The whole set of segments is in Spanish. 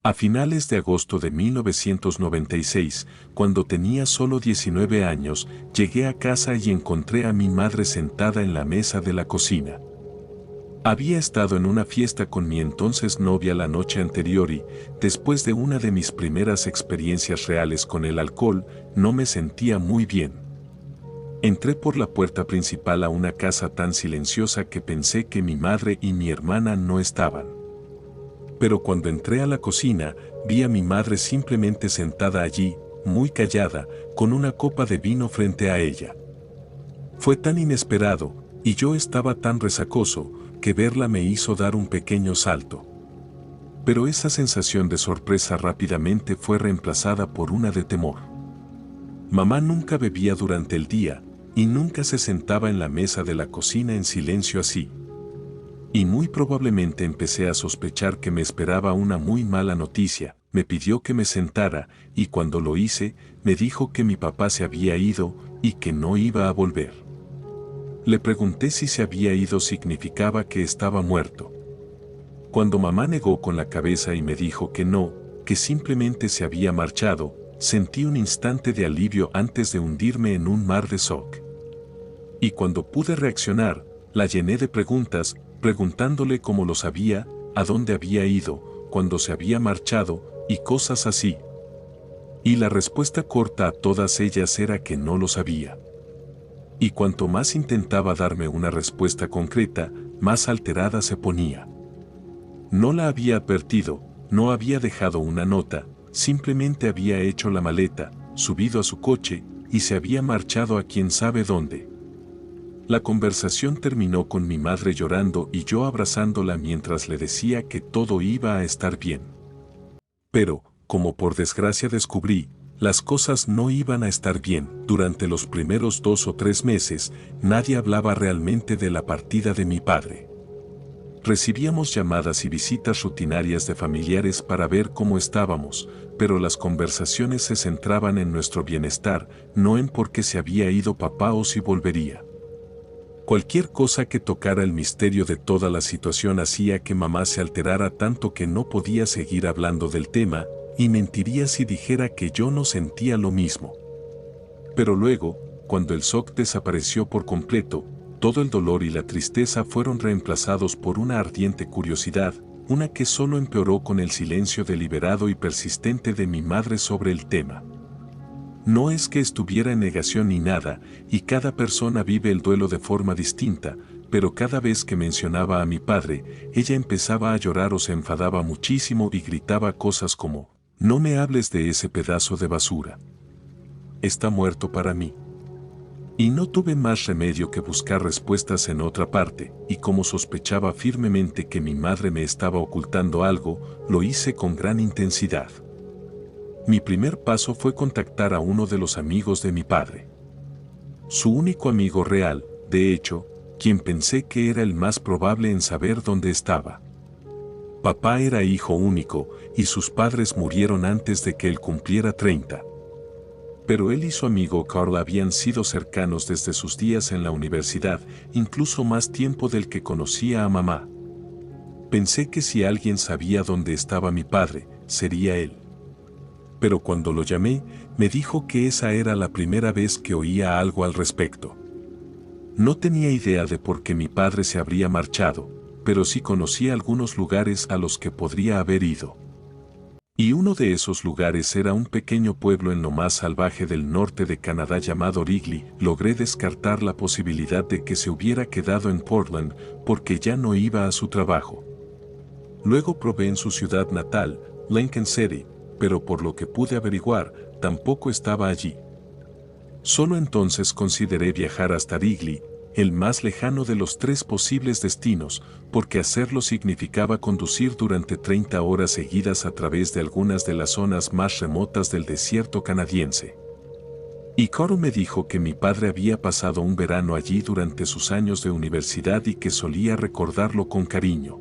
A finales de agosto de 1996, cuando tenía solo 19 años, llegué a casa y encontré a mi madre sentada en la mesa de la cocina. Había estado en una fiesta con mi entonces novia la noche anterior y, después de una de mis primeras experiencias reales con el alcohol, no me sentía muy bien. Entré por la puerta principal a una casa tan silenciosa que pensé que mi madre y mi hermana no estaban. Pero cuando entré a la cocina, vi a mi madre simplemente sentada allí, muy callada, con una copa de vino frente a ella. Fue tan inesperado, y yo estaba tan resacoso, que verla me hizo dar un pequeño salto. Pero esa sensación de sorpresa rápidamente fue reemplazada por una de temor. Mamá nunca bebía durante el día, y nunca se sentaba en la mesa de la cocina en silencio así. Y muy probablemente empecé a sospechar que me esperaba una muy mala noticia. Me pidió que me sentara, y cuando lo hice, me dijo que mi papá se había ido, y que no iba a volver. Le pregunté si se había ido significaba que estaba muerto. Cuando mamá negó con la cabeza y me dijo que no, que simplemente se había marchado, sentí un instante de alivio antes de hundirme en un mar de shock. Y cuando pude reaccionar, la llené de preguntas, preguntándole cómo lo sabía, a dónde había ido, cuándo se había marchado, y cosas así. Y la respuesta corta a todas ellas era que no lo sabía. Y cuanto más intentaba darme una respuesta concreta, más alterada se ponía. No la había advertido, no había dejado una nota, simplemente había hecho la maleta, subido a su coche, y se había marchado a quién sabe dónde. La conversación terminó con mi madre llorando y yo abrazándola mientras le decía que todo iba a estar bien. Pero, como por desgracia descubrí, las cosas no iban a estar bien. Durante los primeros 2 o 3 meses, nadie hablaba realmente de la partida de mi padre. Recibíamos llamadas y visitas rutinarias de familiares para ver cómo estábamos, pero las conversaciones se centraban en nuestro bienestar, no en por qué se había ido papá o si volvería. Cualquier cosa que tocara el misterio de toda la situación hacía que mamá se alterara tanto que no podía seguir hablando del tema, y mentiría si dijera que yo no sentía lo mismo. Pero luego, cuando el shock desapareció por completo, todo el dolor y la tristeza fueron reemplazados por una ardiente curiosidad, una que solo empeoró con el silencio deliberado y persistente de mi madre sobre el tema. No es que estuviera en negación ni nada, y cada persona vive el duelo de forma distinta, pero cada vez que mencionaba a mi padre, ella empezaba a llorar o se enfadaba muchísimo y gritaba cosas como, «No me hables de ese pedazo de basura. Está muerto para mí». Y no tuve más remedio que buscar respuestas en otra parte, y como sospechaba firmemente que mi madre me estaba ocultando algo, lo hice con gran intensidad. Mi primer paso fue contactar a uno de los amigos de mi padre. Su único amigo real, de hecho, quien pensé que era el más probable en saber dónde estaba. Papá era hijo único, y sus padres murieron antes de que él cumpliera 30. Pero él y su amigo Carl habían sido cercanos desde sus días en la universidad, incluso más tiempo del que conocía a mamá. Pensé que si alguien sabía dónde estaba mi padre, sería él. Pero cuando lo llamé, me dijo que esa era la primera vez que oía algo al respecto. No tenía idea de por qué mi padre se habría marchado, pero sí conocía algunos lugares a los que podría haber ido. Y uno de esos lugares era un pequeño pueblo en lo más salvaje del norte de Canadá llamado Wrigley. Logré descartar la posibilidad de que se hubiera quedado en Portland porque ya no iba a su trabajo. Luego probé en su ciudad natal, Lincoln City, pero por lo que pude averiguar, tampoco estaba allí. Solo entonces consideré viajar hasta Wrigley, el más lejano de los 3 posibles destinos, porque hacerlo significaba conducir durante 30 horas seguidas a través de algunas de las zonas más remotas del desierto canadiense. Y Carl me dijo que mi padre había pasado un verano allí durante sus años de universidad y que solía recordarlo con cariño.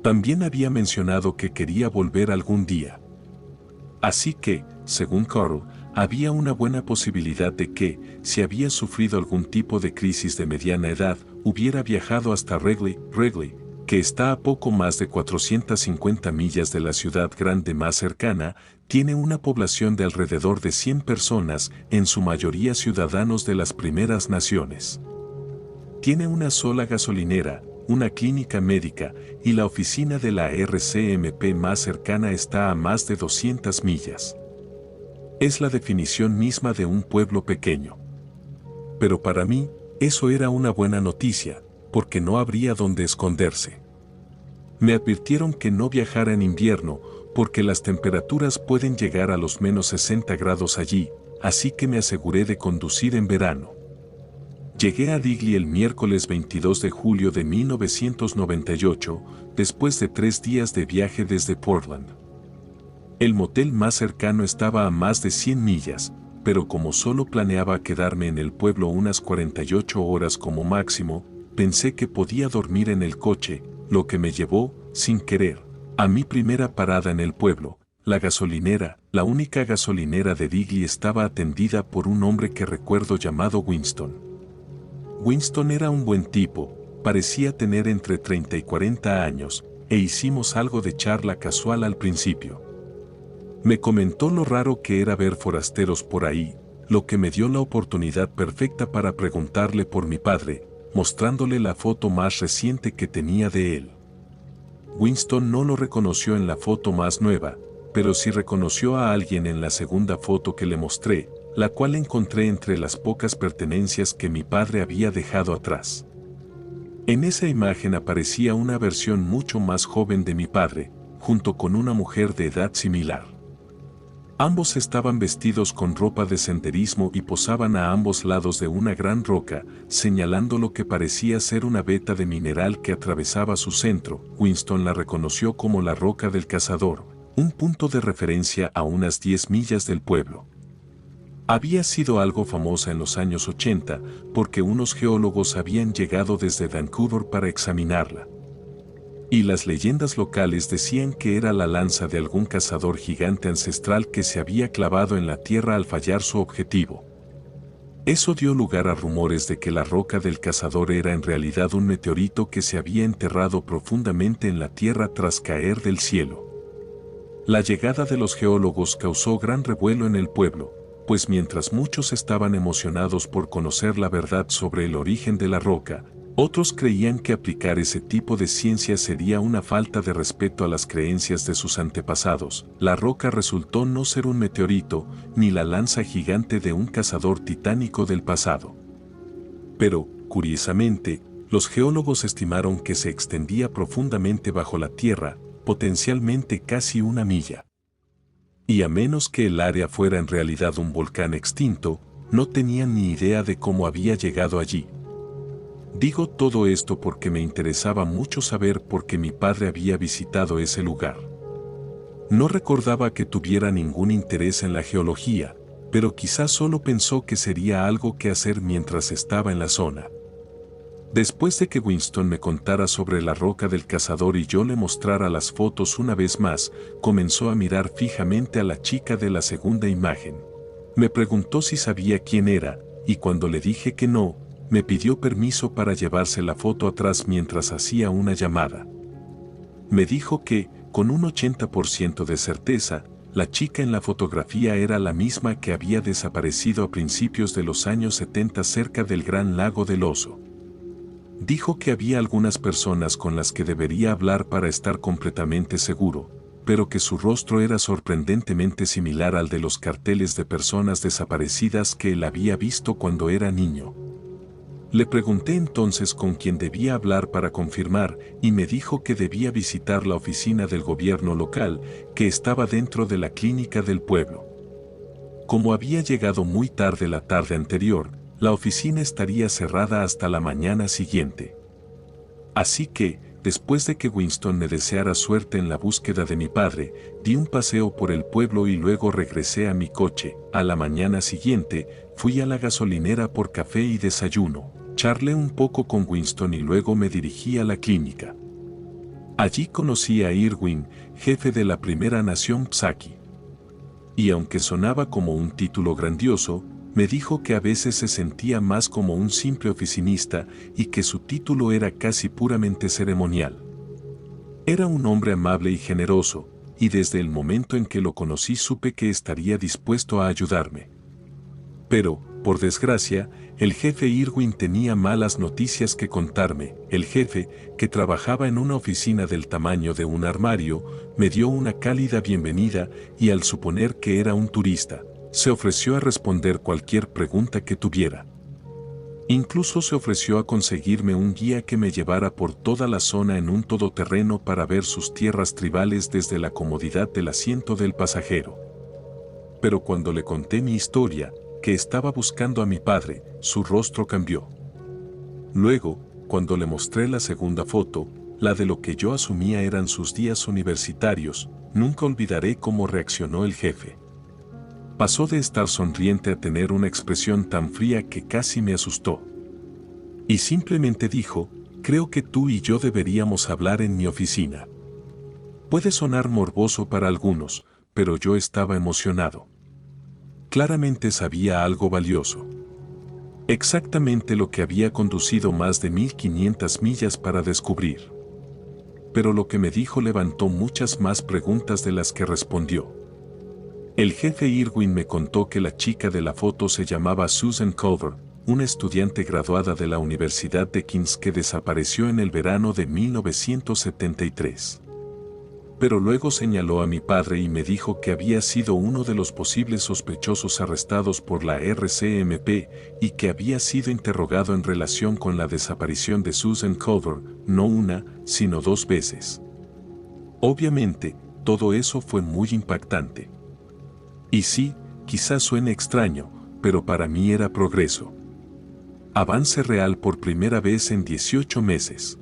También había mencionado que quería volver algún día. Así que, según Carl, había una buena posibilidad de que, si había sufrido algún tipo de crisis de mediana edad, hubiera viajado hasta Wrigley, que está a poco más de 450 millas de la ciudad grande más cercana, tiene una población de alrededor de 100 personas, en su mayoría ciudadanos de las primeras naciones. Tiene una sola gasolinera, una clínica médica, y la oficina de la RCMP más cercana está a más de 200 millas. Es la definición misma de un pueblo pequeño. Pero para mí, eso era una buena noticia, porque no habría donde esconderse. Me advirtieron que no viajara en invierno, porque las temperaturas pueden llegar a los menos 60 grados allí, así que me aseguré de conducir en verano. Llegué a Digley el miércoles 22 de julio de 1998, después de 3 días de viaje desde Portland. El motel más cercano estaba a más de 100 millas, pero como solo planeaba quedarme en el pueblo unas 48 horas como máximo, pensé que podía dormir en el coche, lo que me llevó, sin querer, a mi primera parada en el pueblo. La gasolinera, la única gasolinera de Digley, estaba atendida por un hombre que recuerdo llamado Winston. Winston era un buen tipo, parecía tener entre 30 y 40 años, e hicimos algo de charla casual al principio. Me comentó lo raro que era ver forasteros por ahí, lo que me dio la oportunidad perfecta para preguntarle por mi padre, mostrándole la foto más reciente que tenía de él. Winston no lo reconoció en la foto más nueva, pero sí reconoció a alguien en la segunda foto que le mostré, la cual encontré entre las pocas pertenencias que mi padre había dejado atrás. En esa imagen aparecía una versión mucho más joven de mi padre, junto con una mujer de edad similar. Ambos estaban vestidos con ropa de senderismo y posaban a ambos lados de una gran roca, señalando lo que parecía ser una veta de mineral que atravesaba su centro. Winston la reconoció como la Roca del Cazador, un punto de referencia a unas 10 millas del pueblo. Había sido algo famosa en los años 80 porque unos geólogos habían llegado desde Vancouver para examinarla. Y las leyendas locales decían que era la lanza de algún cazador gigante ancestral que se había clavado en la tierra al fallar su objetivo. Eso dio lugar a rumores de que la Roca del Cazador era en realidad un meteorito que se había enterrado profundamente en la tierra tras caer del cielo. La llegada de los geólogos causó gran revuelo en el pueblo, pues mientras muchos estaban emocionados por conocer la verdad sobre el origen de la roca, otros creían que aplicar ese tipo de ciencia sería una falta de respeto a las creencias de sus antepasados. La roca resultó no ser un meteorito, ni la lanza gigante de un cazador titánico del pasado. Pero, curiosamente, los geólogos estimaron que se extendía profundamente bajo la tierra, potencialmente casi 1 milla. Y a menos que el área fuera en realidad un volcán extinto, no tenían ni idea de cómo había llegado allí. Digo todo esto porque me interesaba mucho saber por qué mi padre había visitado ese lugar. No recordaba que tuviera ningún interés en la geología, pero quizás solo pensó que sería algo que hacer mientras estaba en la zona. Después de que Winston me contara sobre la Roca del Cazador y yo le mostrara las fotos una vez más, comenzó a mirar fijamente a la chica de la segunda imagen. Me preguntó si sabía quién era, y cuando le dije que no, me pidió permiso para llevarse la foto atrás mientras hacía una llamada. Me dijo que, con un 80% de certeza, la chica en la fotografía era la misma que había desaparecido a principios de los años 70 cerca del Gran Lago del Oso. Dijo que había algunas personas con las que debería hablar para estar completamente seguro, pero que su rostro era sorprendentemente similar al de los carteles de personas desaparecidas que él había visto cuando era niño. Le pregunté entonces con quién debía hablar para confirmar y me dijo que debía visitar la oficina del gobierno local, que estaba dentro de la clínica del pueblo. Como había llegado muy tarde la tarde anterior, la oficina estaría cerrada hasta la mañana siguiente. Así que, después de que Winston me deseara suerte en la búsqueda de mi padre, di un paseo por el pueblo y luego regresé a mi coche. A la mañana siguiente, fui a la gasolinera por café y desayuno. Charlé un poco con Winston y luego me dirigí a la clínica. Allí conocí a Irwin, jefe de la Primera Nación Psaki. Y aunque sonaba como un título grandioso, me dijo que a veces se sentía más como un simple oficinista y que su título era casi puramente ceremonial. Era un hombre amable y generoso, y desde el momento en que lo conocí supe que estaría dispuesto a ayudarme. Pero, por desgracia, el jefe Irwin tenía malas noticias que contarme. El jefe, que trabajaba en una oficina del tamaño de un armario, me dio una cálida bienvenida y al suponer que era un turista, se ofreció a responder cualquier pregunta que tuviera. Incluso se ofreció a conseguirme un guía que me llevara por toda la zona en un todoterreno para ver sus tierras tribales desde la comodidad del asiento del pasajero. Pero cuando le conté mi historia, que estaba buscando a mi padre, su rostro cambió. Luego, cuando le mostré la segunda foto, la de lo que yo asumía eran sus días universitarios, nunca olvidaré cómo reaccionó el jefe. Pasó de estar sonriente a tener una expresión tan fría que casi me asustó. Y simplemente dijo, creo que tú y yo deberíamos hablar en mi oficina. Puede sonar morboso para algunos, pero yo estaba emocionado. Claramente sabía algo valioso. Exactamente lo que había conducido más de 1500 millas para descubrir. Pero lo que me dijo levantó muchas más preguntas de las que respondió. El jefe Irwin me contó que la chica de la foto se llamaba Susan Culver, una estudiante graduada de la Universidad de King's que desapareció en el verano de 1973. Pero luego señaló a mi padre y me dijo que había sido uno de los posibles sospechosos arrestados por la RCMP y que había sido interrogado en relación con la desaparición de Susan Culver, no una, sino 2 veces. Obviamente, todo eso fue muy impactante. Y sí, quizás suene extraño, pero para mí era progreso. Avance real por primera vez en 18 meses.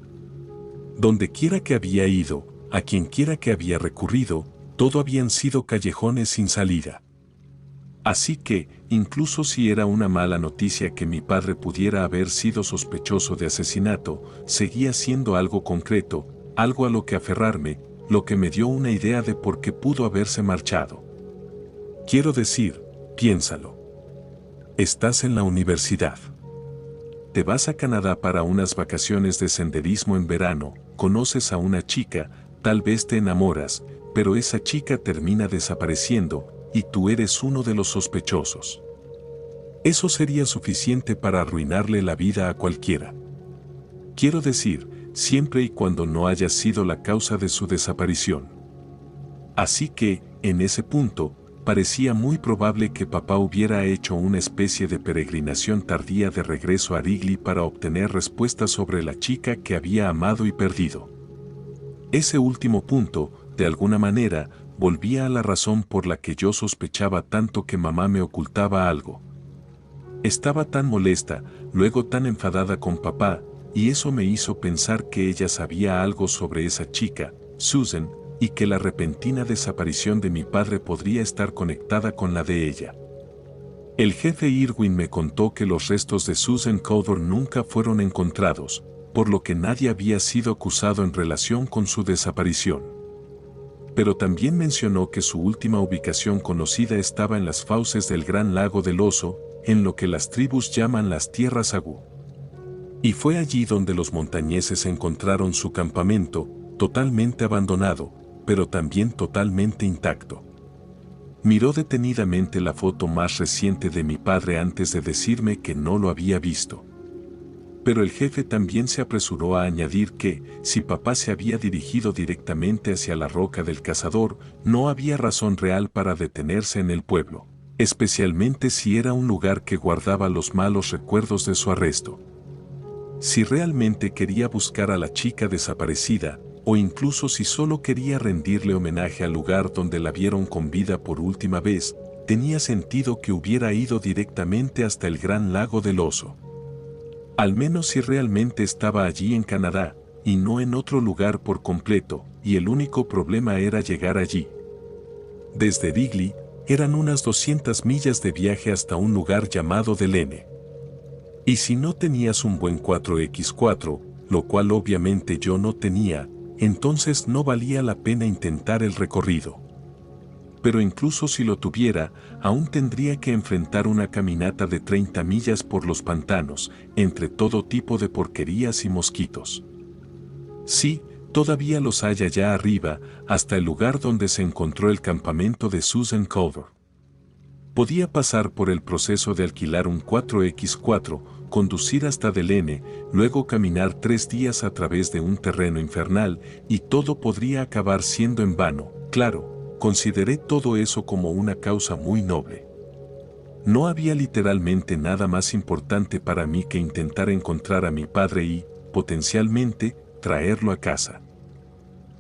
Donde quiera que había ido, a quien quiera que había recurrido, todo habían sido callejones sin salida. Así que, incluso si era una mala noticia que mi padre pudiera haber sido sospechoso de asesinato, seguía siendo algo concreto, algo a lo que aferrarme, lo que me dio una idea de por qué pudo haberse marchado. Quiero decir, piénsalo. Estás en la universidad. Te vas a Canadá para unas vacaciones de senderismo en verano, conoces a una chica, tal vez te enamoras, pero esa chica termina desapareciendo, y tú eres uno de los sospechosos. Eso sería suficiente para arruinarle la vida a cualquiera. Quiero decir, siempre y cuando no hayas sido la causa de su desaparición. Así que, en ese punto, parecía muy probable que papá hubiera hecho una especie de peregrinación tardía de regreso a Wrigley para obtener respuestas sobre la chica que había amado y perdido. Ese último punto, de alguna manera, volvía a la razón por la que yo sospechaba tanto que mamá me ocultaba algo. Estaba tan molesta, luego tan enfadada con papá, y eso me hizo pensar que ella sabía algo sobre esa chica, Susan, y que la repentina desaparición de mi padre podría estar conectada con la de ella. El jefe Irwin me contó que los restos de Susan Culver nunca fueron encontrados, por lo que nadie había sido acusado en relación con su desaparición. Pero también mencionó que su última ubicación conocida estaba en las fauces del Gran Lago del Oso, en lo que las tribus llaman las Tierras Agú. Y fue allí donde los montañeses encontraron su campamento, totalmente abandonado, pero también totalmente intacto. Miró detenidamente la foto más reciente de mi padre antes de decirme que no lo había visto. Pero el jefe también se apresuró a añadir que, si papá se había dirigido directamente hacia la Roca del Cazador, no había razón real para detenerse en el pueblo, especialmente si era un lugar que guardaba los malos recuerdos de su arresto. Si realmente quería buscar a la chica desaparecida, o incluso si solo quería rendirle homenaje al lugar donde la vieron con vida por última vez, tenía sentido que hubiera ido directamente hasta el Gran Lago del Oso. Al menos si realmente estaba allí en Canadá, y no en otro lugar por completo, y el único problema era llegar allí. Desde Wrigley, eran unas 200 millas de viaje hasta un lugar llamado Delene. Y si no tenías un buen 4x4, lo cual obviamente yo no tenía, entonces no valía la pena intentar el recorrido. Pero incluso si lo tuviera, aún tendría que enfrentar una caminata de 30 millas por los pantanos, entre todo tipo de porquerías y mosquitos. Sí, Todavía los hay allá arriba, hasta el lugar donde se encontró el campamento de Susan Culver. Podía pasar por el proceso de alquilar un 4x4, conducir hasta Delene, luego caminar 3 días a través de un terreno infernal, y todo podría acabar siendo en vano. Claro, consideré todo eso como una causa muy noble. No había literalmente nada más importante para mí que intentar encontrar a mi padre y, potencialmente, traerlo a casa.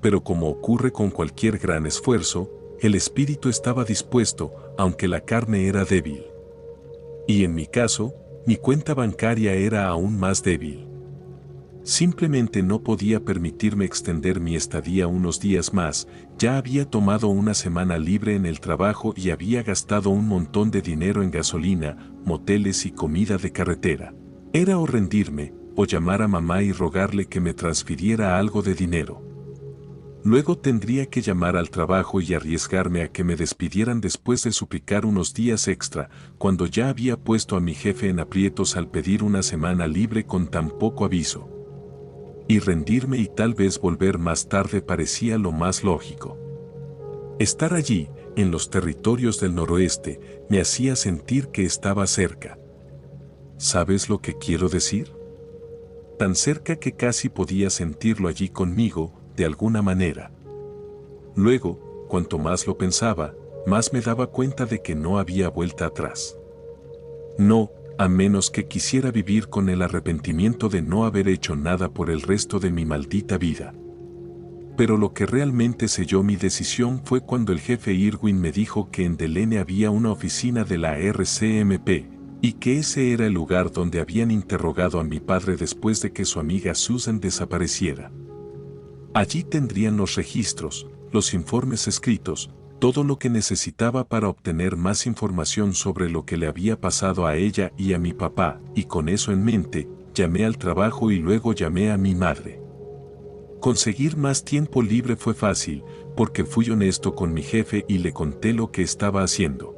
Pero como ocurre con cualquier gran esfuerzo, el espíritu estaba dispuesto, aunque la carne era débil. Y en mi caso, mi cuenta bancaria era aún más débil. Simplemente no podía permitirme extender mi estadía unos días más, ya había tomado una semana libre en el trabajo y había gastado un montón de dinero en gasolina, moteles y comida de carretera. Era o rendirme, o llamar a mamá y rogarle que me transfiriera algo de dinero. Luego tendría que llamar al trabajo y arriesgarme a que me despidieran después de suplicar unos días extra, cuando ya había puesto a mi jefe en aprietos al pedir una semana libre con tan poco aviso. Y rendirme y tal vez volver más tarde parecía lo más lógico. Estar allí, en los territorios del noroeste, me hacía sentir que estaba cerca. ¿Sabes lo que quiero decir? Tan cerca que casi podía sentirlo allí conmigo, de alguna manera. Luego, cuanto más lo pensaba, más me daba cuenta de que no había vuelta atrás. No, a menos que quisiera vivir con el arrepentimiento de no haber hecho nada por el resto de mi maldita vida. Pero lo que realmente selló mi decisión fue cuando el jefe Irwin me dijo que en Delene había una oficina de la RCMP, y que ese era el lugar donde habían interrogado a mi padre después de que su amiga Susan desapareciera. Allí tendrían los registros, los informes escritos, todo lo que necesitaba para obtener más información sobre lo que le había pasado a ella y a mi papá, y con eso en mente, llamé al trabajo y luego llamé a mi madre. Conseguir más tiempo libre fue fácil, porque fui honesto con mi jefe y le conté lo que estaba haciendo.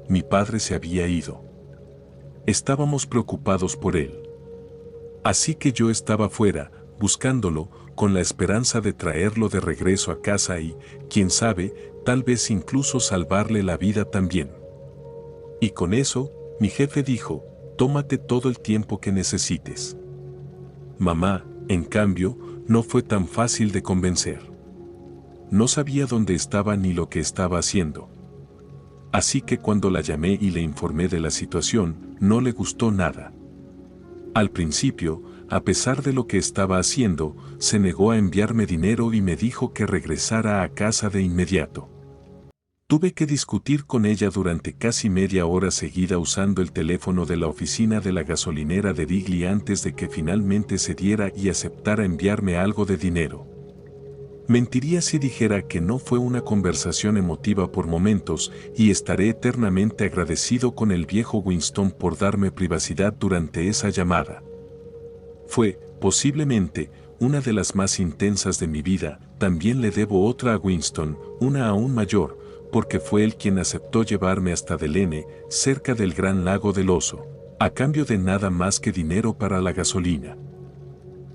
Mi padre se había ido. Estábamos preocupados por él. Así que yo estaba fuera, buscándolo, con la esperanza de traerlo de regreso a casa y, quién sabe, tal vez incluso salvarle la vida también. Y con eso, mi jefe dijo, tómate todo el tiempo que necesites. Mamá, en cambio, no fue tan fácil de convencer. No sabía dónde estaba ni lo que estaba haciendo. Así que cuando la llamé y le informé de la situación, no le gustó nada. Al principio, a pesar de lo que estaba haciendo, se negó a enviarme dinero y me dijo que regresara a casa de inmediato. Tuve que discutir con ella durante casi media hora seguida usando el teléfono de la oficina de la gasolinera de Wrigley antes de que finalmente cediera y aceptara enviarme algo de dinero. Mentiría si dijera que no fue una conversación emotiva por momentos y estaré eternamente agradecido con el viejo Winston por darme privacidad durante esa llamada. Fue, posiblemente, una de las más intensas de mi vida. También le debo otra a Winston, una aún mayor, porque fue él quien aceptó llevarme hasta Delene, cerca del Gran Lago del Oso, a cambio de nada más que dinero para la gasolina.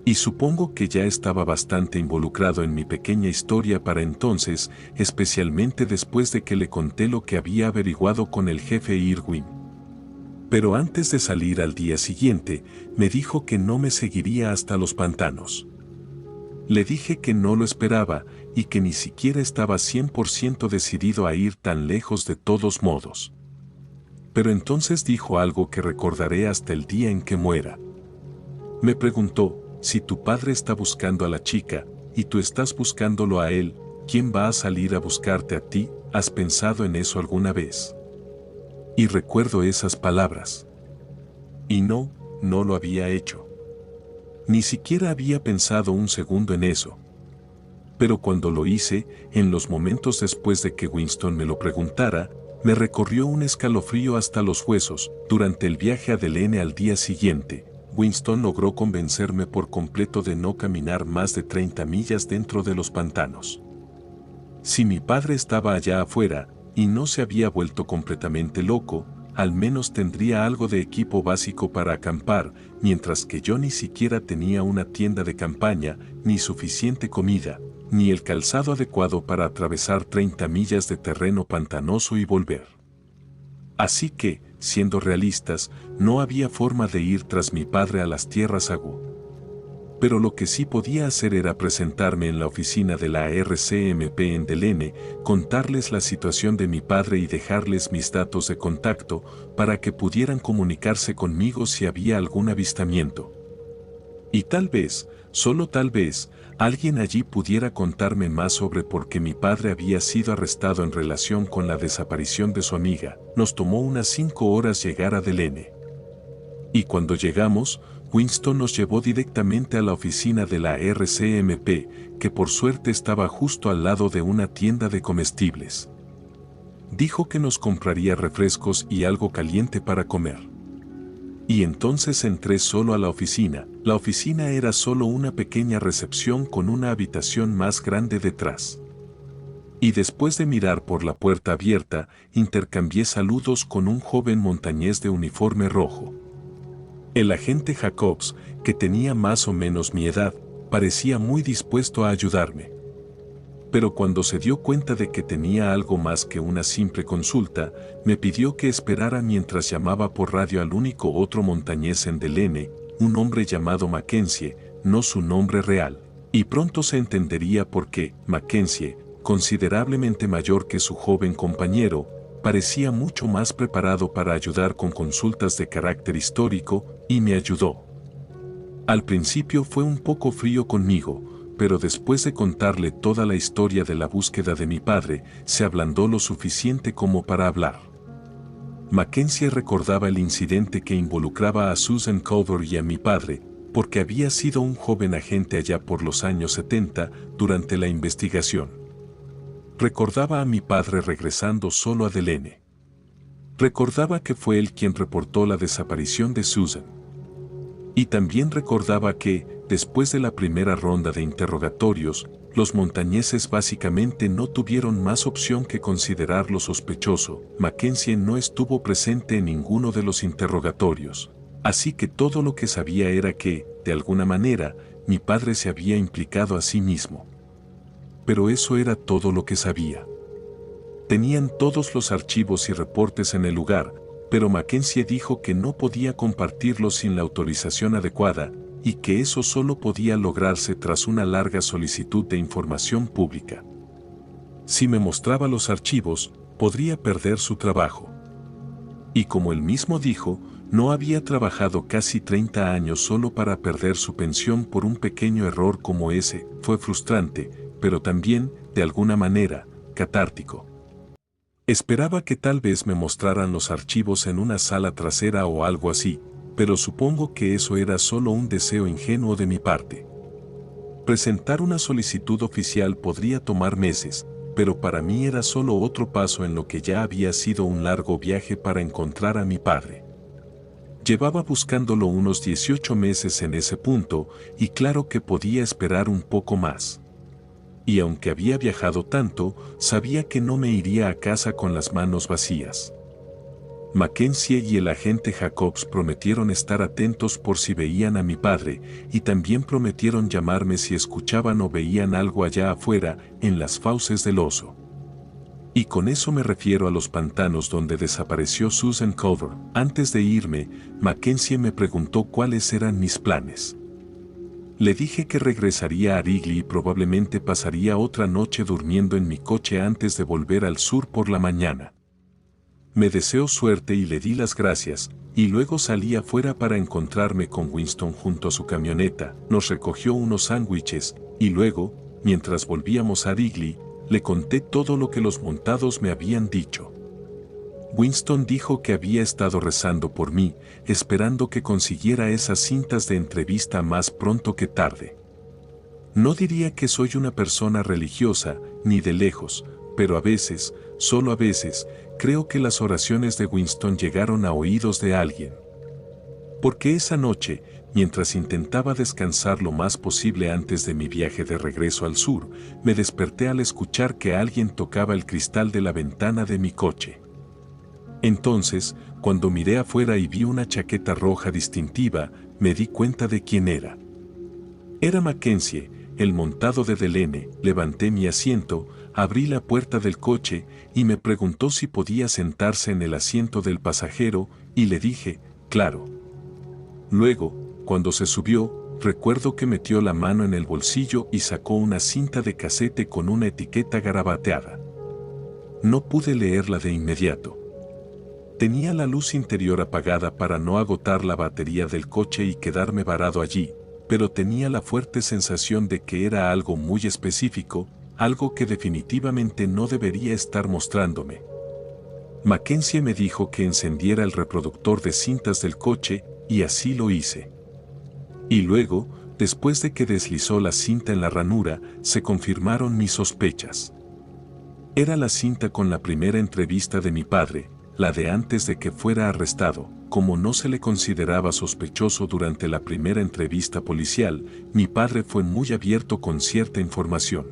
Y supongo que ya estaba bastante involucrado en mi pequeña historia para entonces, especialmente después de que le conté lo que había averiguado con el jefe Irwin. Pero antes de salir al día siguiente, me dijo que no me seguiría hasta los pantanos. Le dije que no lo esperaba y que ni siquiera estaba 100% decidido a ir tan lejos de todos modos. Pero entonces dijo algo que recordaré hasta el día en que muera. Me preguntó, si tu padre está buscando a la chica, y tú estás buscándolo a él, ¿quién va a salir a buscarte a ti? ¿Has pensado en eso alguna vez? Y recuerdo esas palabras. Y no lo había hecho. Ni siquiera había pensado un segundo en eso. Pero cuando lo hice, en los momentos después de que Winston me lo preguntara, me recorrió un escalofrío hasta los huesos. Durante el viaje a Delene al día siguiente, Winston logró convencerme por completo de no caminar más de 30 millas dentro de los pantanos. Si mi padre estaba allá afuera, y no se había vuelto completamente loco, al menos tendría algo de equipo básico para acampar, mientras que yo ni siquiera tenía una tienda de campaña, ni suficiente comida, ni el calzado adecuado para atravesar 30 millas de terreno pantanoso y volver. Así que, siendo realistas, no había forma de ir tras mi padre a las tierras Agú. Pero lo que sí podía hacer era presentarme en la oficina de la RCMP en Delene, contarles la situación de mi padre y dejarles mis datos de contacto para que pudieran comunicarse conmigo si había algún avistamiento. Y tal vez, solo tal vez, alguien allí pudiera contarme más sobre por qué mi padre había sido arrestado en relación con la desaparición de su amiga. Nos tomó unas 5 horas llegar a Delene. Y cuando llegamos, Winston nos llevó directamente a la oficina de la RCMP, que por suerte estaba justo al lado de una tienda de comestibles. Dijo que nos compraría refrescos y algo caliente para comer. Y entonces entré solo a la oficina. La oficina era solo una pequeña recepción con una habitación más grande detrás. Y después de mirar por la puerta abierta, intercambié saludos con un joven montañés de uniforme rojo. El agente Jacobs, que tenía más o menos mi edad, parecía muy dispuesto a ayudarme. Pero cuando se dio cuenta de que tenía algo más que una simple consulta, me pidió que esperara mientras llamaba por radio al único otro montañés en Delene, un hombre llamado Mackenzie, no su nombre real. Y pronto se entendería por qué Mackenzie, considerablemente mayor que su joven compañero, parecía mucho más preparado para ayudar con consultas de carácter histórico, y me ayudó. Al principio fue un poco frío conmigo, pero después de contarle toda la historia de la búsqueda de mi padre, se ablandó lo suficiente como para hablar. Mackenzie recordaba el incidente que involucraba a Susan Culver y a mi padre, porque había sido un joven agente allá por los años 70 durante la investigación. Recordaba a mi padre regresando solo a Delene. Recordaba que fue él quien reportó la desaparición de Susan. Y también recordaba que, después de la primera ronda de interrogatorios, los montañeses básicamente no tuvieron más opción que considerarlo sospechoso. Mackenzie no estuvo presente en ninguno de los interrogatorios. Así que todo lo que sabía era que, de alguna manera, mi padre se había implicado a sí mismo. Pero eso era todo lo que sabía. Tenían todos los archivos y reportes en el lugar, pero Mackenzie dijo que no podía compartirlos sin la autorización adecuada, y que eso solo podía lograrse tras una larga solicitud de información pública. Si me mostraba los archivos, podría perder su trabajo. Y como él mismo dijo, no había trabajado casi 30 años solo para perder su pensión por un pequeño error como ese. Fue frustrante, pero también, de alguna manera, catártico. Esperaba que tal vez me mostraran los archivos en una sala trasera o algo así, pero supongo que eso era solo un deseo ingenuo de mi parte. Presentar una solicitud oficial podría tomar meses, pero para mí era solo otro paso en lo que ya había sido un largo viaje para encontrar a mi padre. Llevaba buscándolo unos 18 meses en ese punto, y claro que podía esperar un poco más. Y aunque había viajado tanto, sabía que no me iría a casa con las manos vacías. Mackenzie y el agente Jacobs prometieron estar atentos por si veían a mi padre, y también prometieron llamarme si escuchaban o veían algo allá afuera, en las fauces del oso. Y con eso me refiero a los pantanos donde desapareció Susan Culver. Antes de irme, Mackenzie me preguntó cuáles eran mis planes. Le dije que regresaría a Wrigley y probablemente pasaría otra noche durmiendo en mi coche antes de volver al sur por la mañana. Me deseó suerte y le di las gracias, y luego salí afuera para encontrarme con Winston junto a su camioneta. Nos recogió unos sándwiches, y luego, mientras volvíamos a Wrigley, le conté todo lo que los montados me habían dicho. Winston dijo que había estado rezando por mí, esperando que consiguiera esas cintas de entrevista más pronto que tarde. No diría que soy una persona religiosa, ni de lejos, pero a veces, solo a veces, creo que las oraciones de Winston llegaron a oídos de alguien. Porque esa noche, mientras intentaba descansar lo más posible antes de mi viaje de regreso al sur, me desperté al escuchar que alguien tocaba el cristal de la ventana de mi coche. Entonces, cuando miré afuera y vi una chaqueta roja distintiva, me di cuenta de quién era. Era Mackenzie, el montado de Delaney. Levanté mi asiento, abrí la puerta del coche y me preguntó si podía sentarse en el asiento del pasajero y le dije, claro. Luego, cuando se subió, recuerdo que metió la mano en el bolsillo y sacó una cinta de casete con una etiqueta garabateada. No pude leerla de inmediato. Tenía la luz interior apagada para no agotar la batería del coche y quedarme varado allí, pero tenía la fuerte sensación de que era algo muy específico, algo que definitivamente no debería estar mostrándome. Mackenzie me dijo que encendiera el reproductor de cintas del coche, y así lo hice. Y luego, después de que deslizó la cinta en la ranura, se confirmaron mis sospechas. Era la cinta con la primera entrevista de mi padre, la de antes de que fuera arrestado. Como no se le consideraba sospechoso durante la primera entrevista policial, mi padre fue muy abierto con cierta información.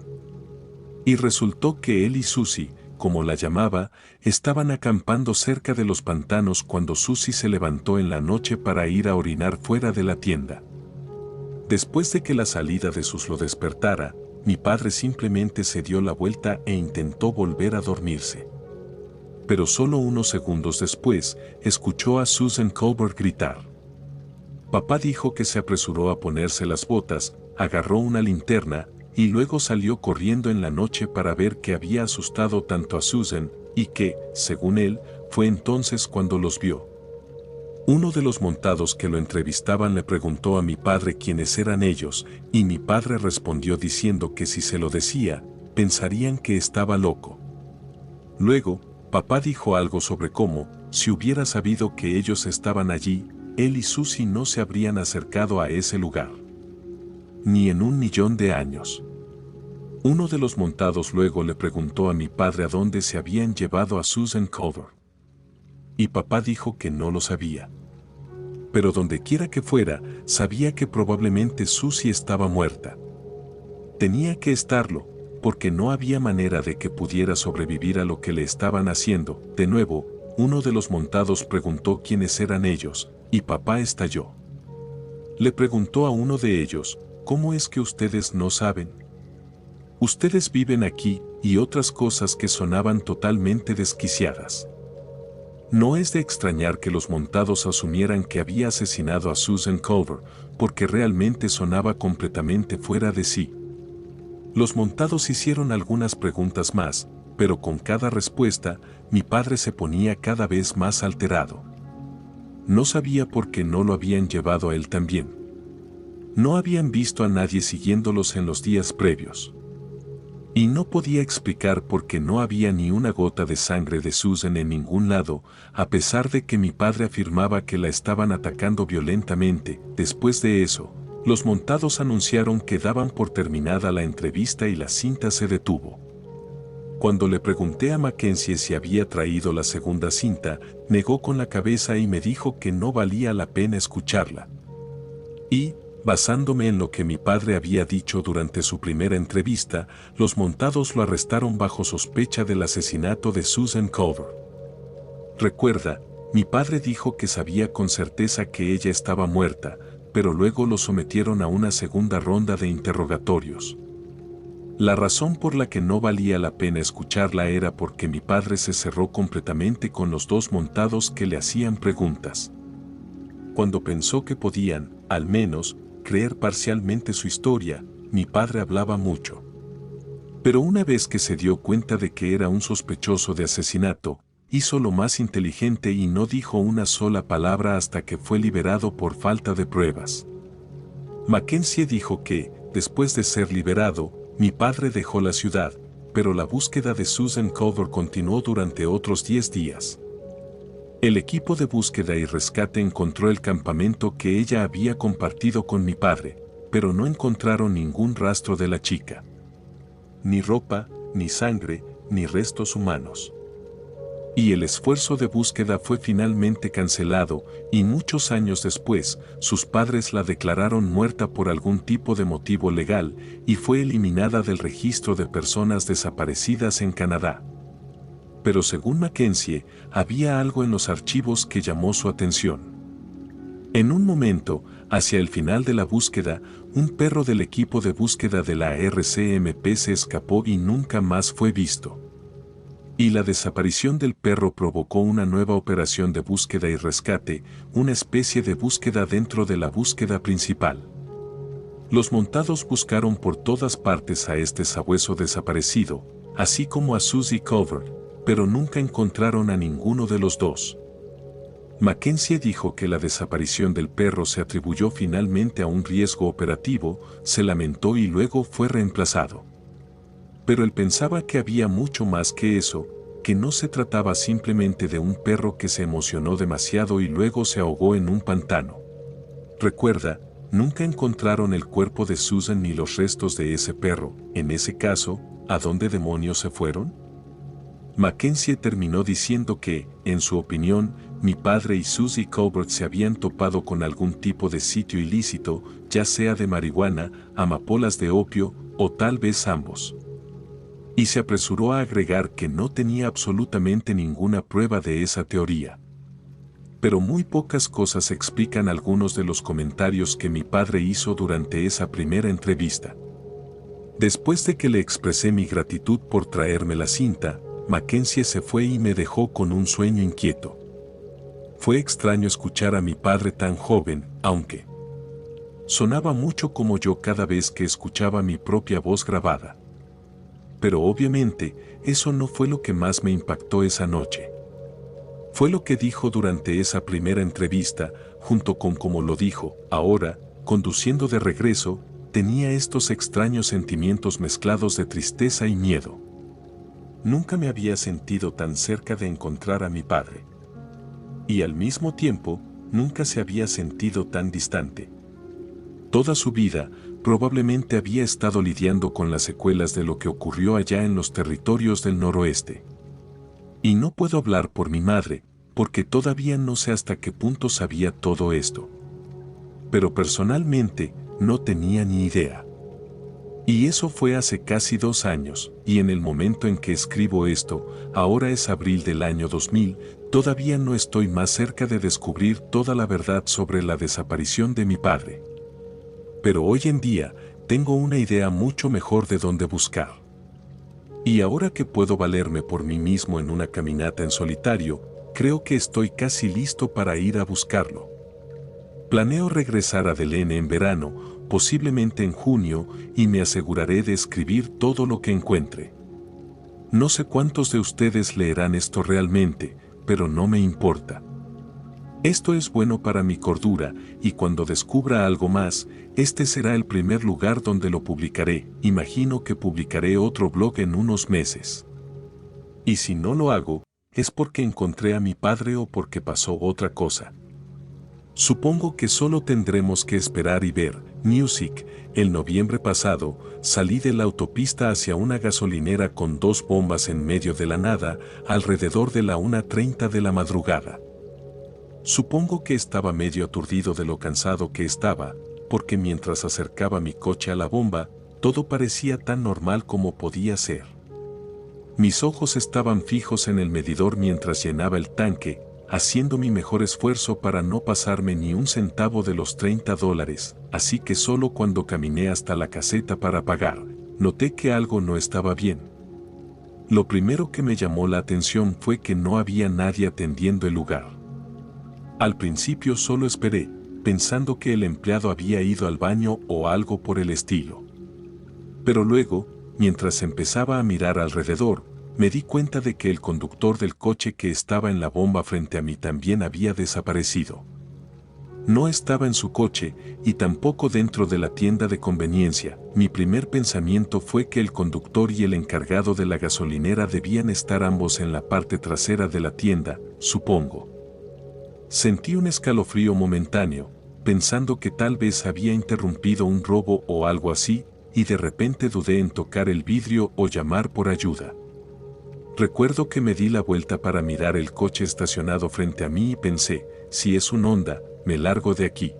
Y resultó que él y Susie, como la llamaba, estaban acampando cerca de los pantanos cuando Susie se levantó en la noche para ir a orinar fuera de la tienda. Después de que la salida de Sus lo despertara, mi padre simplemente se dio la vuelta e intentó volver a dormirse. Pero solo unos segundos después, escuchó a Susan Colbert gritar. Papá dijo que se apresuró a ponerse las botas, agarró una linterna, y luego salió corriendo en la noche para ver qué había asustado tanto a Susan, y que, según él, fue entonces cuando los vio. Uno de los montados que lo entrevistaban le preguntó a mi padre quiénes eran ellos, y mi padre respondió diciendo que si se lo decía, pensarían que estaba loco. Luego, papá dijo algo sobre cómo, si hubiera sabido que ellos estaban allí, él y Susie no se habrían acercado a ese lugar. Ni en 1.000.000 de años. Uno de los montados luego le preguntó a mi padre a dónde se habían llevado a Susan Colbert. Y papá dijo que no lo sabía. Pero donde quiera que fuera, sabía que probablemente Susie estaba muerta. Tenía que estarlo, porque no había manera de que pudiera sobrevivir a lo que le estaban haciendo. De nuevo, uno de los montados preguntó quiénes eran ellos, y papá estalló. Le preguntó a uno de ellos, ¿cómo es que ustedes no saben? Ustedes viven aquí, y otras cosas que sonaban totalmente desquiciadas. No es de extrañar que los montados asumieran que había asesinado a Susan Colbert, porque realmente sonaba completamente fuera de sí. Los montados hicieron algunas preguntas más, pero con cada respuesta, mi padre se ponía cada vez más alterado. No sabía por qué no lo habían llevado a él también. No habían visto a nadie siguiéndolos en los días previos. Y no podía explicar por qué no había ni una gota de sangre de Susan en ningún lado, a pesar de que mi padre afirmaba que la estaban atacando violentamente. Después de eso, los montados anunciaron que daban por terminada la entrevista y la cinta se detuvo. Cuando le pregunté a Mackenzie si había traído la segunda cinta, negó con la cabeza y me dijo que no valía la pena escucharla. Y, basándome en lo que mi padre había dicho durante su primera entrevista, los montados lo arrestaron bajo sospecha del asesinato de Susan Colbert. Recuerda, mi padre dijo que sabía con certeza que ella estaba muerta, pero luego lo sometieron a una segunda ronda de interrogatorios. La razón por la que no valía la pena escucharla era porque mi padre se cerró completamente con los dos montados que le hacían preguntas. Cuando pensó que podían, al menos, creer parcialmente su historia, mi padre hablaba mucho. Pero una vez que se dio cuenta de que era un sospechoso de asesinato, hizo lo más inteligente y no dijo una sola palabra hasta que fue liberado por falta de pruebas. Mackenzie dijo que, después de ser liberado, mi padre dejó la ciudad, pero la búsqueda de Susan Colbert continuó durante otros 10 días. El equipo de búsqueda y rescate encontró el campamento que ella había compartido con mi padre, pero no encontraron ningún rastro de la chica. Ni ropa, ni sangre, ni restos humanos. Y el esfuerzo de búsqueda fue finalmente cancelado, y muchos años después, sus padres la declararon muerta por algún tipo de motivo legal, y fue eliminada del registro de personas desaparecidas en Canadá. Pero según Mackenzie, había algo en los archivos que llamó su atención. En un momento, hacia el final de la búsqueda, un perro del equipo de búsqueda de la RCMP se escapó y nunca más fue visto. Y la desaparición del perro provocó una nueva operación de búsqueda y rescate, una especie de búsqueda dentro de la búsqueda principal. Los montados buscaron por todas partes a este sabueso desaparecido, así como a Susie Covert, pero nunca encontraron a ninguno de los dos. Mackenzie dijo que la desaparición del perro se atribuyó finalmente a un riesgo operativo, se lamentó y luego fue reemplazado. Pero él pensaba que había mucho más que eso, que no se trataba simplemente de un perro que se emocionó demasiado y luego se ahogó en un pantano. Recuerda, nunca encontraron el cuerpo de Susan ni los restos de ese perro. En ese caso, ¿a dónde demonios se fueron? Mackenzie terminó diciendo que, en su opinión, mi padre y Susie Colbert se habían topado con algún tipo de sitio ilícito, ya sea de marihuana, amapolas de opio, o tal vez ambos. Y se apresuró a agregar que no tenía absolutamente ninguna prueba de esa teoría. Pero muy pocas cosas explican algunos de los comentarios que mi padre hizo durante esa primera entrevista. Después de que le expresé mi gratitud por traerme la cinta, Mackenzie se fue y me dejó con un sueño inquieto. Fue extraño escuchar a mi padre tan joven, aunque sonaba mucho como yo cada vez que escuchaba mi propia voz grabada. Pero obviamente, eso no fue lo que más me impactó esa noche. Fue lo que dijo durante esa primera entrevista, junto con como lo dijo. Ahora, conduciendo de regreso, tenía estos extraños sentimientos mezclados de tristeza y miedo. Nunca me había sentido tan cerca de encontrar a mi padre. Y al mismo tiempo, nunca se había sentido tan distante. Toda su vida, probablemente había estado lidiando con las secuelas de lo que ocurrió allá en los territorios del noroeste. Y no puedo hablar por mi madre, porque todavía no sé hasta qué punto sabía todo esto. Pero personalmente, no tenía ni idea. Y eso fue hace casi 2 años, y en el momento en que escribo esto, ahora es abril del año 2000, todavía no estoy más cerca de descubrir toda la verdad sobre la desaparición de mi padre. Pero hoy en día, tengo una idea mucho mejor de dónde buscar. Y ahora que puedo valerme por mí mismo en una caminata en solitario, creo que estoy casi listo para ir a buscarlo. Planeo regresar a Delene en verano, posiblemente en junio, y me aseguraré de escribir todo lo que encuentre. No sé cuántos de ustedes leerán esto realmente, pero no me importa. Esto es bueno para mi cordura, y cuando descubra algo más, este será el primer lugar donde lo publicaré. Imagino que publicaré otro blog en unos meses. Y si no lo hago, es porque encontré a mi padre o porque pasó otra cosa. Supongo que solo tendremos que esperar y ver. Music. El noviembre pasado, salí de la autopista hacia una gasolinera con 2 bombas en medio de la nada, alrededor de la 1:30 de la madrugada. Supongo que estaba medio aturdido de lo cansado que estaba, porque mientras acercaba mi coche a la bomba, todo parecía tan normal como podía ser. Mis ojos estaban fijos en el medidor mientras llenaba el tanque, haciendo mi mejor esfuerzo para no pasarme ni un centavo de los $30, así que solo cuando caminé hasta la caseta para pagar, noté que algo no estaba bien. Lo primero que me llamó la atención fue que no había nadie atendiendo el lugar. Al principio solo esperé, pensando que el empleado había ido al baño o algo por el estilo. Pero luego, mientras empezaba a mirar alrededor, me di cuenta de que el conductor del coche que estaba en la bomba frente a mí también había desaparecido. No estaba en su coche, y tampoco dentro de la tienda de conveniencia. Mi primer pensamiento fue que el conductor y el encargado de la gasolinera debían estar ambos en la parte trasera de la tienda, supongo. Sentí un escalofrío momentáneo, pensando que tal vez había interrumpido un robo o algo así, y de repente dudé en tocar el vidrio o llamar por ayuda. Recuerdo que me di la vuelta para mirar el coche estacionado frente a mí y pensé, si es un Honda, me largo de aquí.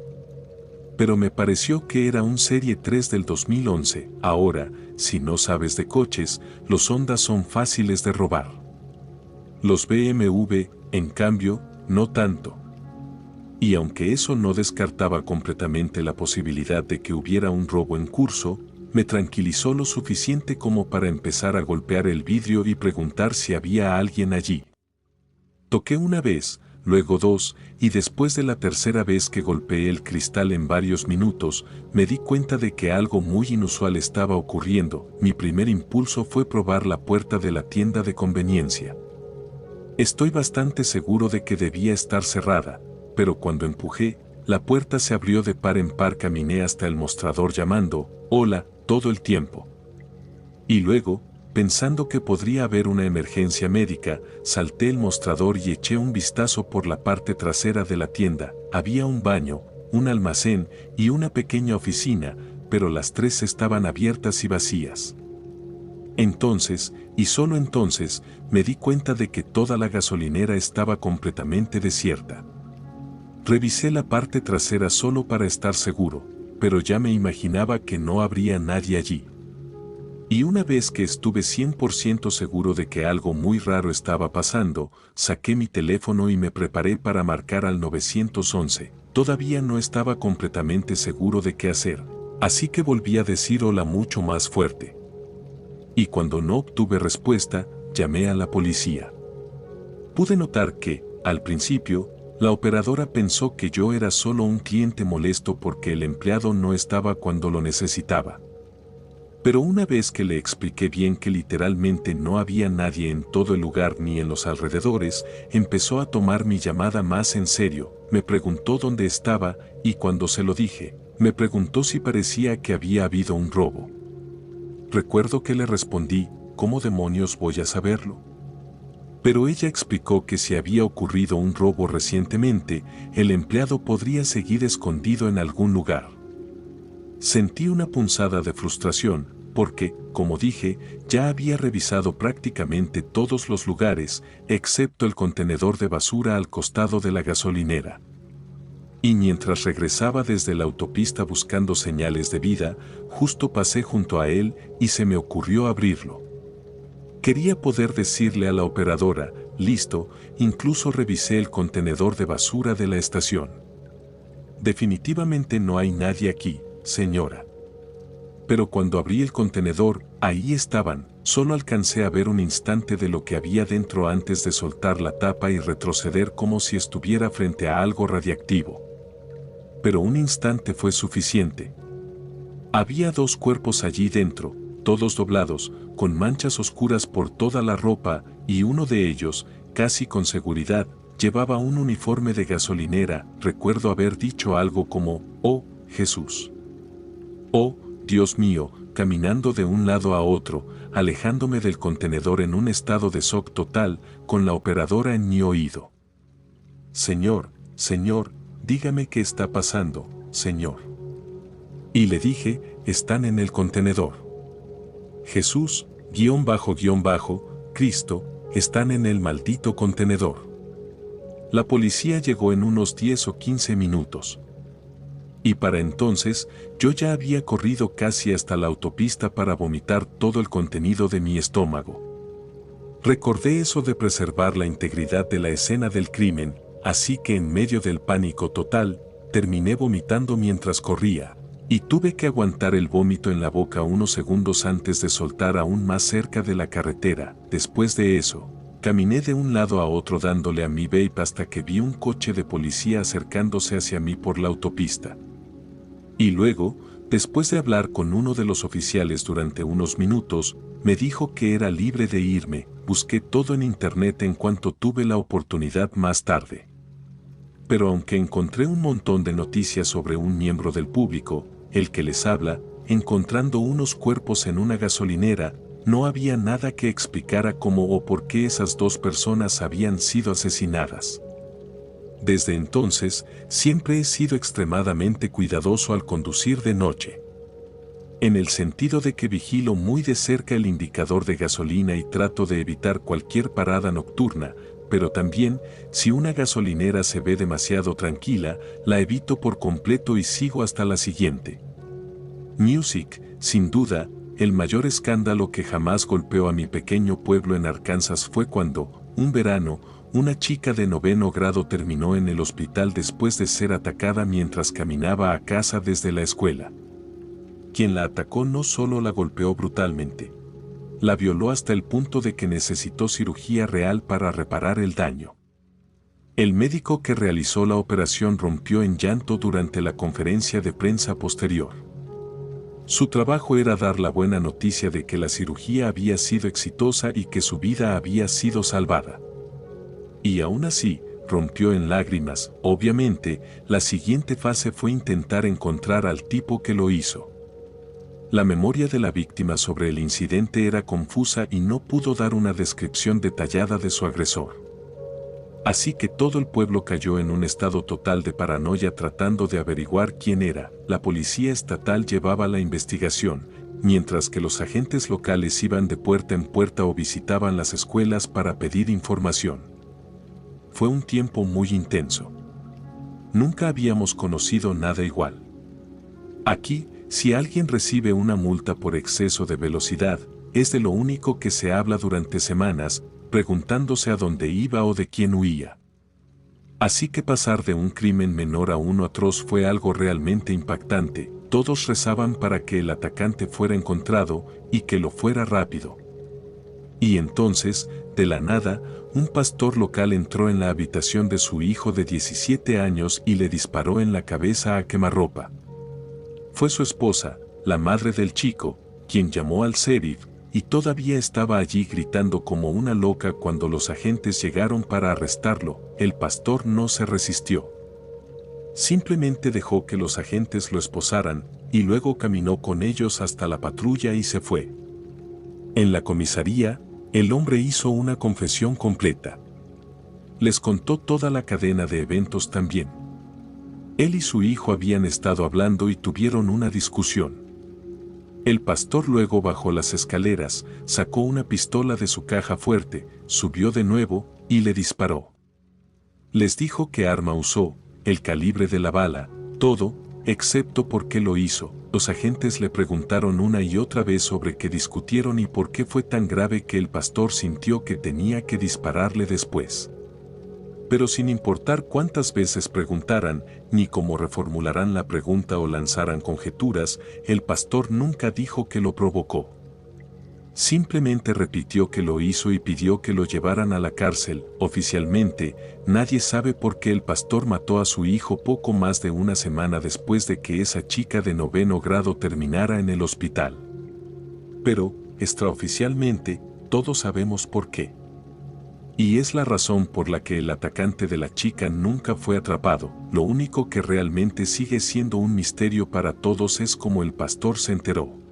Pero me pareció que era un Serie 3 del 2011. Ahora, si no sabes de coches, los Hondas son fáciles de robar. Los BMW, en cambio, no tanto. Y aunque eso no descartaba completamente la posibilidad de que hubiera un robo en curso, me tranquilizó lo suficiente como para empezar a golpear el vidrio y preguntar si había alguien allí. Toqué una vez, luego dos, y después de la tercera vez que golpeé el cristal en varios minutos, me di cuenta de que algo muy inusual estaba ocurriendo. Mi primer impulso fue probar la puerta de la tienda de conveniencia. Estoy bastante seguro de que debía estar cerrada, pero cuando empujé, la puerta se abrió de par en par. Caminé hasta el mostrador llamando, «Hola», todo el tiempo. Y luego, pensando que podría haber una emergencia médica, salté el mostrador y eché un vistazo por la parte trasera de la tienda. Había un baño, un almacén y una pequeña oficina, pero las tres estaban abiertas y vacías. Entonces, y solo entonces, me di cuenta de que toda la gasolinera estaba completamente desierta. Revisé la parte trasera solo para estar seguro, pero ya me imaginaba que no habría nadie allí. Y una vez que estuve 100% seguro de que algo muy raro estaba pasando, saqué mi teléfono y me preparé para marcar al 911. Todavía no estaba completamente seguro de qué hacer, así que volví a decir hola mucho más fuerte. Y cuando no obtuve respuesta, llamé a la policía. Pude notar que, al principio, la operadora pensó que yo era solo un cliente molesto porque el empleado no estaba cuando lo necesitaba. Pero una vez que le expliqué bien que literalmente no había nadie en todo el lugar ni en los alrededores, empezó a tomar mi llamada más en serio. Me preguntó dónde estaba y cuando se lo dije, me preguntó si parecía que había habido un robo. Recuerdo que le respondí, ¿cómo demonios voy a saberlo? Pero ella explicó que si había ocurrido un robo recientemente, el empleado podría seguir escondido en algún lugar. Sentí una punzada de frustración, porque, como dije, ya había revisado prácticamente todos los lugares, excepto el contenedor de basura al costado de la gasolinera. Y mientras regresaba desde la autopista buscando señales de vida, justo pasé junto a él y se me ocurrió abrirlo. Quería poder decirle a la operadora, listo, incluso revisé el contenedor de basura de la estación. Definitivamente no hay nadie aquí, señora. Pero cuando abrí el contenedor, ahí estaban, solo alcancé a ver un instante de lo que había dentro antes de soltar la tapa y retroceder como si estuviera frente a algo radiactivo. Pero un instante fue suficiente. Había dos cuerpos allí dentro, todos doblados, con manchas oscuras por toda la ropa, y uno de ellos, casi con seguridad, llevaba un uniforme de gasolinera. Recuerdo haber dicho algo como, «Oh, Jesús. Oh, Dios mío», caminando de un lado a otro, alejándome del contenedor en un estado de shock total, con la operadora en mi oído. «Señor, señor, dígame qué está pasando, señor». Y le dije, «Están en el contenedor». Jesús, Cristo, están en el maldito contenedor. La policía llegó en unos 10 o 15 minutos. Y para entonces, yo ya había corrido casi hasta la autopista para vomitar todo el contenido de mi estómago. Recordé eso de preservar la integridad de la escena del crimen, así que en medio del pánico total, terminé vomitando mientras corría, y tuve que aguantar el vómito en la boca unos segundos antes de soltar aún más cerca de la carretera. Después de eso, caminé de un lado a otro dándole a mi vape hasta que vi un coche de policía acercándose hacia mí por la autopista. Y luego, después de hablar con uno de los oficiales durante unos minutos, me dijo que era libre de irme. Busqué todo en internet en cuanto tuve la oportunidad más tarde. Pero aunque encontré un montón de noticias sobre un miembro del público, el que les habla, encontrando unos cuerpos en una gasolinera, no había nada que explicara cómo o por qué esas dos personas habían sido asesinadas. Desde entonces, siempre he sido extremadamente cuidadoso al conducir de noche. En el sentido de que vigilo muy de cerca el indicador de gasolina y trato de evitar cualquier parada nocturna, pero también, si una gasolinera se ve demasiado tranquila, la evito por completo y sigo hasta la siguiente. Music, sin duda, el mayor escándalo que jamás golpeó a mi pequeño pueblo en Arkansas fue cuando, un verano, una chica de 9º grado terminó en el hospital después de ser atacada mientras caminaba a casa desde la escuela. Quien la atacó no solo la golpeó brutalmente, la violó hasta el punto de que necesitó cirugía real para reparar el daño. El médico que realizó la operación rompió en llanto durante la conferencia de prensa posterior. Su trabajo era dar la buena noticia de que la cirugía había sido exitosa y que su vida había sido salvada. Y aún así, rompió en lágrimas. Obviamente, la siguiente fase fue intentar encontrar al tipo que lo hizo. La memoria de la víctima sobre el incidente era confusa y no pudo dar una descripción detallada de su agresor. Así que todo el pueblo cayó en un estado total de paranoia tratando de averiguar quién era. La policía estatal llevaba la investigación, mientras que los agentes locales iban de puerta en puerta o visitaban las escuelas para pedir información. Fue un tiempo muy intenso. Nunca habíamos conocido nada igual. Aquí, si alguien recibe una multa por exceso de velocidad, es de lo único que se habla durante semanas, preguntándose a dónde iba o de quién huía. Así que pasar de un crimen menor a uno atroz fue algo realmente impactante. Todos rezaban para que el atacante fuera encontrado y que lo fuera rápido. Y entonces, de la nada, un pastor local entró en la habitación de su hijo de 17 años y le disparó en la cabeza a quemarropa. Fue su esposa, la madre del chico, quien llamó al sheriff, y todavía estaba allí gritando como una loca cuando los agentes llegaron para arrestarlo. El pastor no se resistió. Simplemente dejó que los agentes lo esposaran, y luego caminó con ellos hasta la patrulla y se fue. En la comisaría, el hombre hizo una confesión completa. Les contó toda la cadena de eventos también. Él y su hijo habían estado hablando y tuvieron una discusión. El pastor luego bajó las escaleras, sacó una pistola de su caja fuerte, subió de nuevo y le disparó. Les dijo qué arma usó, el calibre de la bala, todo, excepto por qué lo hizo. Los agentes le preguntaron una y otra vez sobre qué discutieron y por qué fue tan grave que el pastor sintió que tenía que dispararle después. Pero sin importar cuántas veces preguntaran, ni cómo reformularan la pregunta o lanzaran conjeturas, el pastor nunca dijo que lo provocó. Simplemente repitió que lo hizo y pidió que lo llevaran a la cárcel. Oficialmente, nadie sabe por qué el pastor mató a su hijo poco más de una semana después de que esa chica de 9º grado terminara en el hospital. Pero, extraoficialmente, todos sabemos por qué. Y es la razón por la que el atacante de la chica nunca fue atrapado. Lo único que realmente sigue siendo un misterio para todos es cómo el pastor se enteró.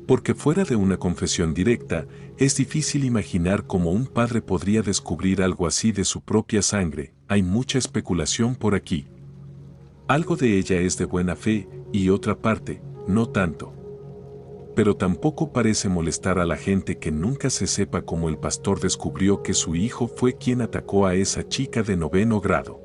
Porque fuera de una confesión directa, es difícil imaginar cómo un padre podría descubrir algo así de su propia sangre. Hay mucha especulación por aquí. Algo de ella es de buena fe, y otra parte, no tanto. Pero tampoco parece molestar a la gente que nunca se sepa cómo el pastor descubrió que su hijo fue quien atacó a esa chica de 9º grado.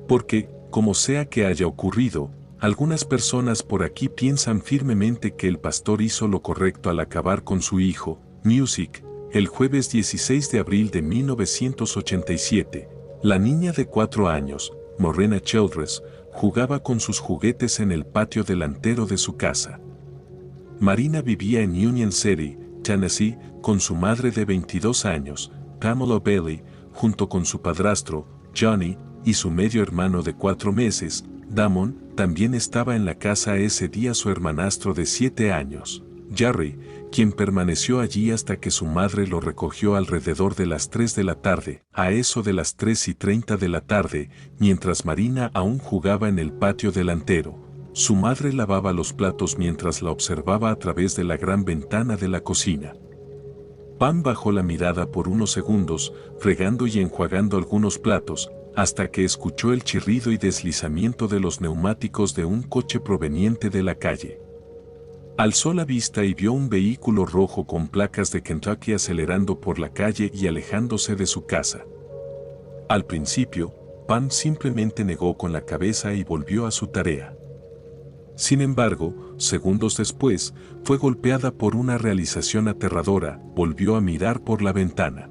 Porque, como sea que haya ocurrido, algunas personas por aquí piensan firmemente que el pastor hizo lo correcto al acabar con su hijo, Music, el jueves 16 de abril de 1987. La niña de 4 años, Morena Childress, jugaba con sus juguetes en el patio delantero de su casa. Marina vivía en Union City, Tennessee, con su madre de 22 años, Pamela Bailey, junto con su padrastro, Johnny, y su medio hermano de 4 meses, Damon. También estaba en la casa ese día su hermanastro de 7 años, Jerry, quien permaneció allí hasta que su madre lo recogió alrededor de las 3 de la tarde. A eso de las 3:30 de la tarde, mientras Marina aún jugaba en el patio delantero, su madre lavaba los platos mientras la observaba a través de la gran ventana de la cocina. Pam bajó la mirada por unos segundos, fregando y enjuagando algunos platos, hasta que escuchó el chirrido y deslizamiento de los neumáticos de un coche proveniente de la calle. Alzó la vista y vio un vehículo rojo con placas de Kentucky acelerando por la calle y alejándose de su casa. Al principio, Pam simplemente negó con la cabeza y volvió a su tarea. Sin embargo, segundos después, fue golpeada por una realización aterradora. Volvió a mirar por la ventana.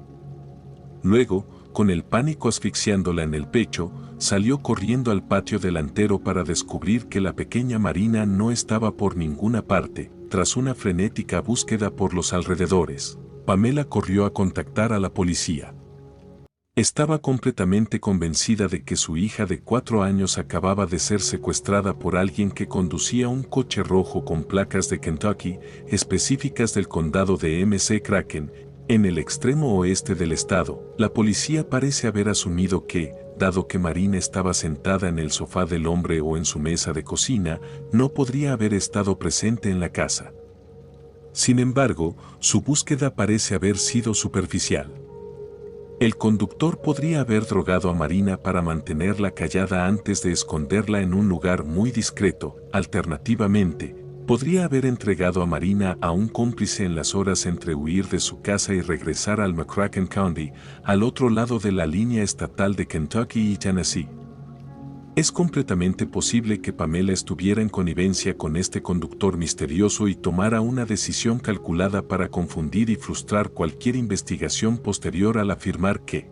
Luego, con el pánico asfixiándola en el pecho, salió corriendo al patio delantero para descubrir que la pequeña Marina no estaba por ninguna parte. Tras una frenética búsqueda por los alrededores, Pamela corrió a contactar a la policía. Estaba completamente convencida de que su hija de 4 años acababa de ser secuestrada por alguien que conducía un coche rojo con placas de Kentucky, específicas del condado de McCracken, en el extremo oeste del estado. La policía parece haber asumido que, dado que Marina estaba sentada en el sofá del hombre o en su mesa de cocina, no podría haber estado presente en la casa. Sin embargo, su búsqueda parece haber sido superficial. El conductor podría haber drogado a Marina para mantenerla callada antes de esconderla en un lugar muy discreto. Alternativamente, podría haber entregado a Marina a un cómplice en las horas entre huir de su casa y regresar al McCracken County, al otro lado de la línea estatal de Kentucky y Tennessee. Es completamente posible que Pamela estuviera en connivencia con este conductor misterioso y tomara una decisión calculada para confundir y frustrar cualquier investigación posterior al afirmar que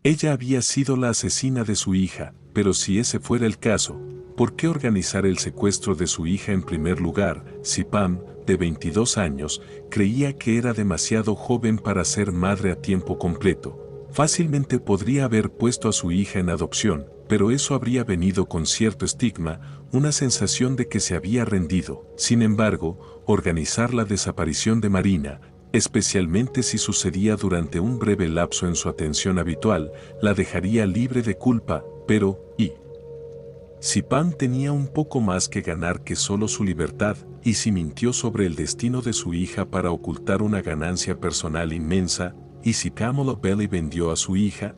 ella había sido la asesina de su hija. Pero si ese fuera el caso, ¿por qué organizar el secuestro de su hija en primer lugar, si Pam, de 22 años, creía que era demasiado joven para ser madre a tiempo completo? Fácilmente podría haber puesto a su hija en adopción, pero eso habría venido con cierto estigma, una sensación de que se había rendido. Sin embargo, organizar la desaparición de Marina, especialmente si sucedía durante un breve lapso en su atención habitual, la dejaría libre de culpa. Pero, ¿y si Pam tenía un poco más que ganar que solo su libertad, y si mintió sobre el destino de su hija para ocultar una ganancia personal inmensa, y si Pamela Belli vendió a su hija?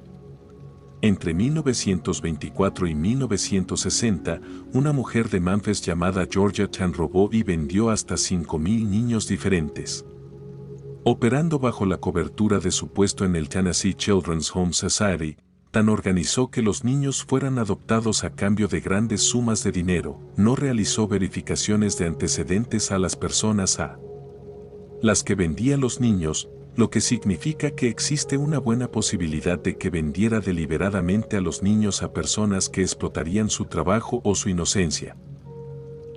Entre 1924 y 1960, una mujer de Memphis llamada Georgia Tan robó y vendió hasta 5,000 niños diferentes. Operando bajo la cobertura de su puesto en el Tennessee Children's Home Society, Tan organizó que los niños fueran adoptados a cambio de grandes sumas de dinero. No realizó verificaciones de antecedentes a las personas a las que vendía los niños, lo que significa que existe una buena posibilidad de que vendiera deliberadamente a los niños a personas que explotarían su trabajo o su inocencia.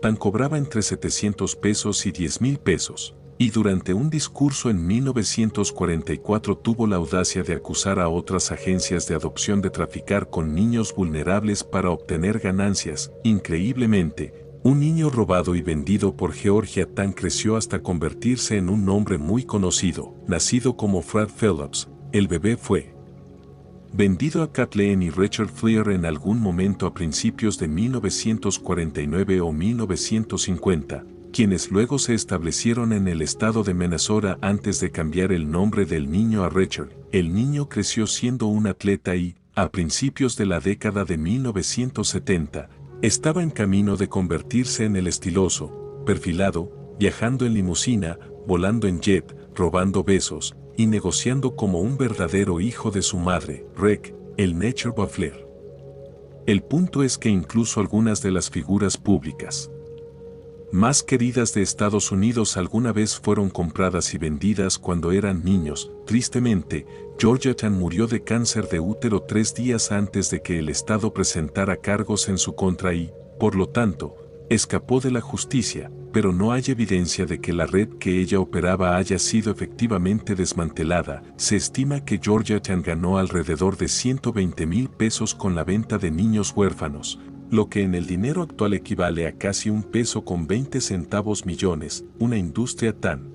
Tan cobraba entre 700 pesos y 10,000 pesos, y durante un discurso en 1944 tuvo la audacia de acusar a otras agencias de adopción de traficar con niños vulnerables para obtener ganancias. Increíblemente, un niño robado y vendido por Georgia Tan creció hasta convertirse en un nombre muy conocido. Nacido como Fred Phillips, el bebé fue vendido a Kathleen y Richard Fleer en algún momento a principios de 1949 o 1950, quienes luego se establecieron en el estado de Minnesota antes de cambiar el nombre del niño a Richard. El niño creció siendo un atleta y, a principios de la década de 1970, estaba en camino de convertirse en el estiloso, perfilado, viajando en limusina, volando en jet, robando besos y negociando como un verdadero hijo de su madre, Rec, el Nature Buffler. El punto es que incluso algunas de las figuras públicas más queridas de Estados Unidos alguna vez fueron compradas y vendidas cuando eran niños. Tristemente, Georgia Tan murió de cáncer de útero 3 días antes de que el Estado presentara cargos en su contra y, por lo tanto, escapó de la justicia, pero no hay evidencia de que la red que ella operaba haya sido efectivamente desmantelada. Se estima que Georgia Tan ganó alrededor de 120,000 pesos con la venta de niños huérfanos, lo que en el dinero actual equivale a casi $1.20 millones. Una industria tan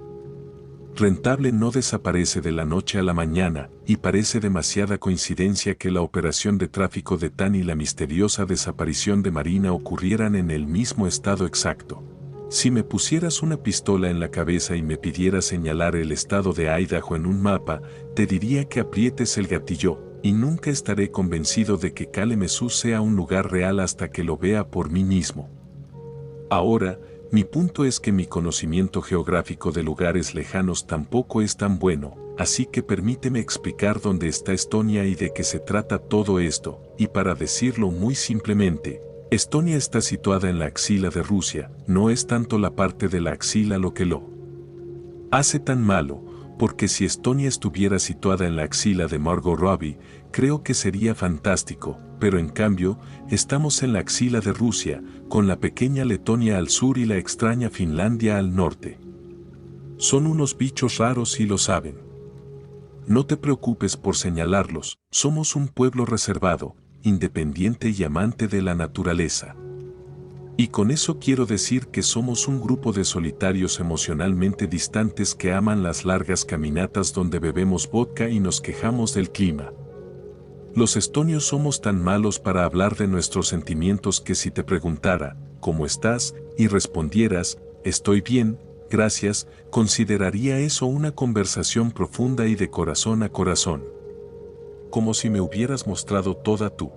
rentable no desaparece de la noche a la mañana, y parece demasiada coincidencia que la operación de tráfico de Tan y la misteriosa desaparición de Marina ocurrieran en el mismo estado exacto. Si me pusieras una pistola en la cabeza y me pidieras señalar el estado de Idaho en un mapa, te diría que aprietes el gatillo, y nunca estaré convencido de que Kalamazoo sea un lugar real hasta que lo vea por mí mismo. Ahora, mi punto es que mi conocimiento geográfico de lugares lejanos tampoco es tan bueno, así que permíteme explicar dónde está Estonia y de qué se trata todo esto, y para decirlo muy simplemente, Estonia está situada en la axila de Rusia. No es tanto la parte de la axila lo que lo hace tan malo, porque si Estonia estuviera situada en la axila de Margot Robbie, creo que sería fantástico, pero en cambio, estamos en la axila de Rusia, con la pequeña Letonia al sur y la extraña Finlandia al norte. Son unos bichos raros y lo saben. No te preocupes por señalarlos, somos un pueblo reservado, independiente y amante de la naturaleza. Y con eso quiero decir que somos un grupo de solitarios emocionalmente distantes que aman las largas caminatas donde bebemos vodka y nos quejamos del clima. Los estonios somos tan malos para hablar de nuestros sentimientos que si te preguntara, ¿cómo estás?, y respondieras, estoy bien, gracias, consideraría eso una conversación profunda y de corazón a corazón. Como si me hubieras mostrado toda tu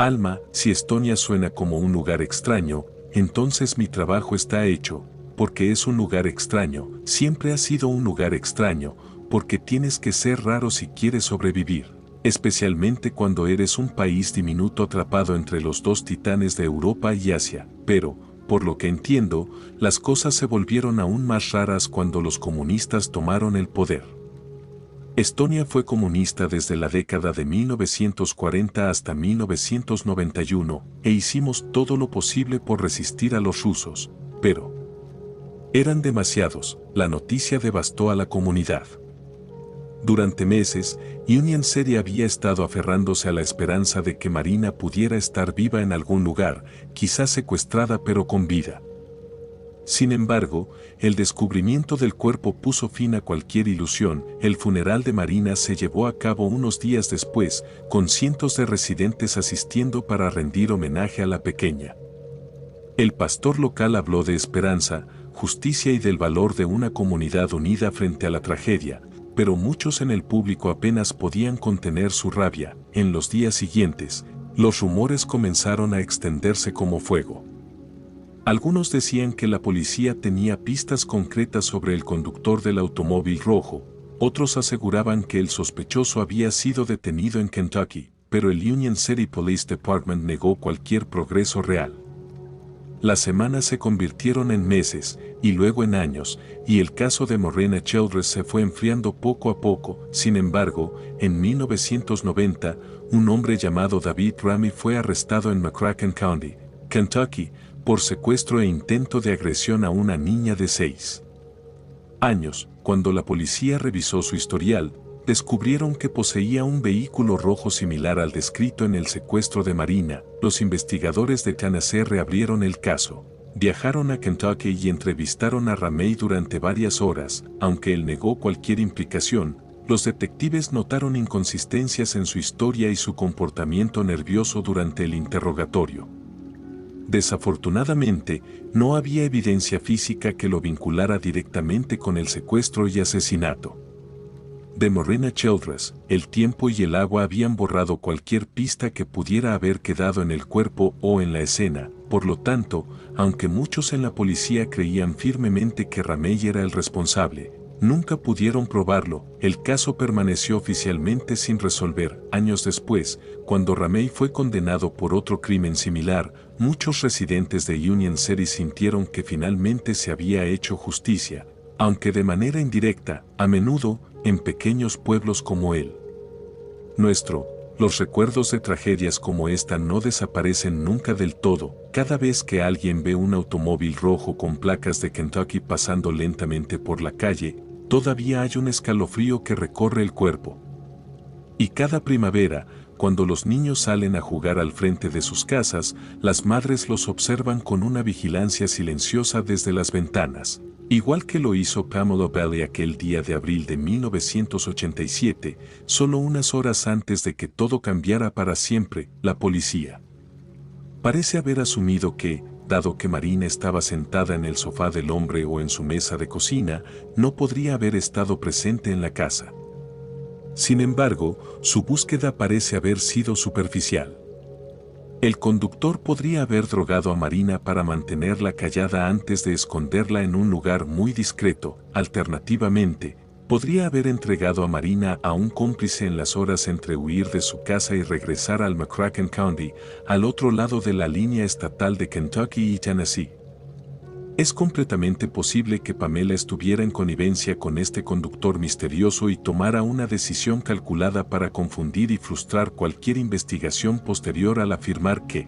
alma. Si Estonia suena como un lugar extraño, entonces mi trabajo está hecho, porque es un lugar extraño, siempre ha sido un lugar extraño, porque tienes que ser raro si quieres sobrevivir, especialmente cuando eres un país diminuto atrapado entre los dos titanes de Europa y Asia, pero, por lo que entiendo, las cosas se volvieron aún más raras cuando los comunistas tomaron el poder. Estonia fue comunista desde la década de 1940 hasta 1991, e hicimos todo lo posible por resistir a los rusos, pero eran demasiados. La noticia devastó a la comunidad. Durante meses, Union City había estado aferrándose a la esperanza de que Marina pudiera estar viva en algún lugar, quizás secuestrada pero con vida. Sin embargo, el descubrimiento del cuerpo puso fin a cualquier ilusión. El funeral de Marina se llevó a cabo unos días después, con cientos de residentes asistiendo para rendir homenaje a la pequeña. El pastor local habló de esperanza, justicia y del valor de una comunidad unida frente a la tragedia, pero muchos en el público apenas podían contener su rabia. En los días siguientes, los rumores comenzaron a extenderse como fuego. Algunos decían que la policía tenía pistas concretas sobre el conductor del automóvil rojo, otros aseguraban que el sospechoso había sido detenido en Kentucky, pero el Union City Police Department negó cualquier progreso real. Las semanas se convirtieron en meses, y luego en años, y el caso de Morena Childress se fue enfriando poco a poco. Sin embargo, en 1990, un hombre llamado David Ramey fue arrestado en McCracken County, Kentucky, por secuestro e intento de agresión a una niña de 6 años. Cuando la policía revisó su historial, descubrieron que poseía un vehículo rojo similar al descrito en el secuestro de Marina. Los investigadores de Tennessee reabrieron el caso. Viajaron a Kentucky y entrevistaron a Ramey durante varias horas. Aunque él negó cualquier implicación, los detectives notaron inconsistencias en su historia y su comportamiento nervioso durante el interrogatorio. Desafortunadamente, no había evidencia física que lo vinculara directamente con el secuestro y asesinato de Morena Childress. El tiempo y el agua habían borrado cualquier pista que pudiera haber quedado en el cuerpo o en la escena. Por lo tanto, aunque muchos en la policía creían firmemente que Ramey era el responsable, nunca pudieron probarlo. El caso permaneció oficialmente sin resolver. Años después, cuando Ramey fue condenado por otro crimen similar, muchos residentes de Union City sintieron que finalmente se había hecho justicia, aunque de manera indirecta, a menudo, en pequeños pueblos como el nuestro. Los recuerdos de tragedias como esta no desaparecen nunca del todo. Cada vez que alguien ve un automóvil rojo con placas de Kentucky pasando lentamente por la calle, todavía hay un escalofrío que recorre el cuerpo. Y cada primavera, cuando los niños salen a jugar al frente de sus casas, las madres los observan con una vigilancia silenciosa desde las ventanas. Igual que lo hizo Pamela Bailey aquel día de abril de 1987, solo unas horas antes de que todo cambiara para siempre, la policía parece haber asumido que, dado que Marina estaba sentada en el sofá del hombre o en su mesa de cocina, no podría haber estado presente en la casa. Sin embargo, su búsqueda parece haber sido superficial. El conductor podría haber drogado a Marina para mantenerla callada antes de esconderla en un lugar muy discreto. Alternativamente, podría haber entregado a Marina a un cómplice en las horas entre huir de su casa y regresar al McCracken County, al otro lado de la línea estatal de Kentucky y Tennessee. Es completamente posible que Pamela estuviera en connivencia con este conductor misterioso y tomara una decisión calculada para confundir y frustrar cualquier investigación posterior al afirmar que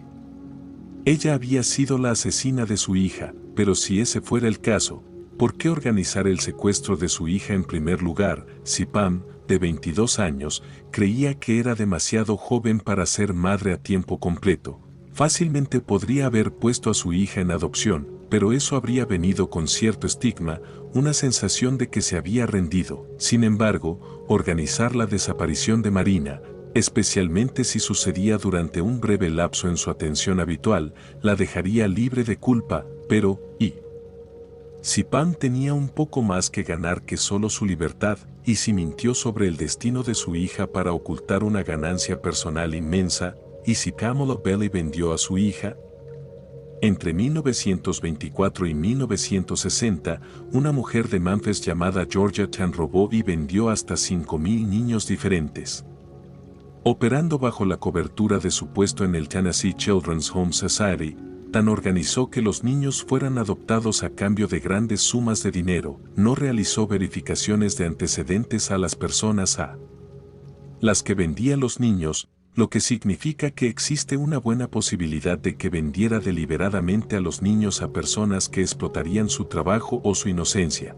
ella había sido la asesina de su hija, pero si ese fuera el caso, ¿por qué organizar el secuestro de su hija en primer lugar, si Pam, de 22 años, creía que era demasiado joven para ser madre a tiempo completo? Fácilmente podría haber puesto a su hija en adopción, pero eso habría venido con cierto estigma, una sensación de que se había rendido. Sin embargo, organizar la desaparición de Marina, especialmente si sucedía durante un breve lapso en su atención habitual, la dejaría libre de culpa, pero, ¿y si Pam tenía un poco más que ganar que solo su libertad, y si mintió sobre el destino de su hija para ocultar una ganancia personal inmensa, y si Pamela Belli vendió a su hija? Entre 1924 y 1960, una mujer de Memphis llamada Georgia Tan robó y vendió hasta 5.000 niños diferentes. Operando bajo la cobertura de su puesto en el Tennessee Children's Home Society, Tan organizó que los niños fueran adoptados a cambio de grandes sumas de dinero. No realizó verificaciones de antecedentes a las personas a las que vendía los niños, lo que significa que existe una buena posibilidad de que vendiera deliberadamente a los niños a personas que explotarían su trabajo o su inocencia.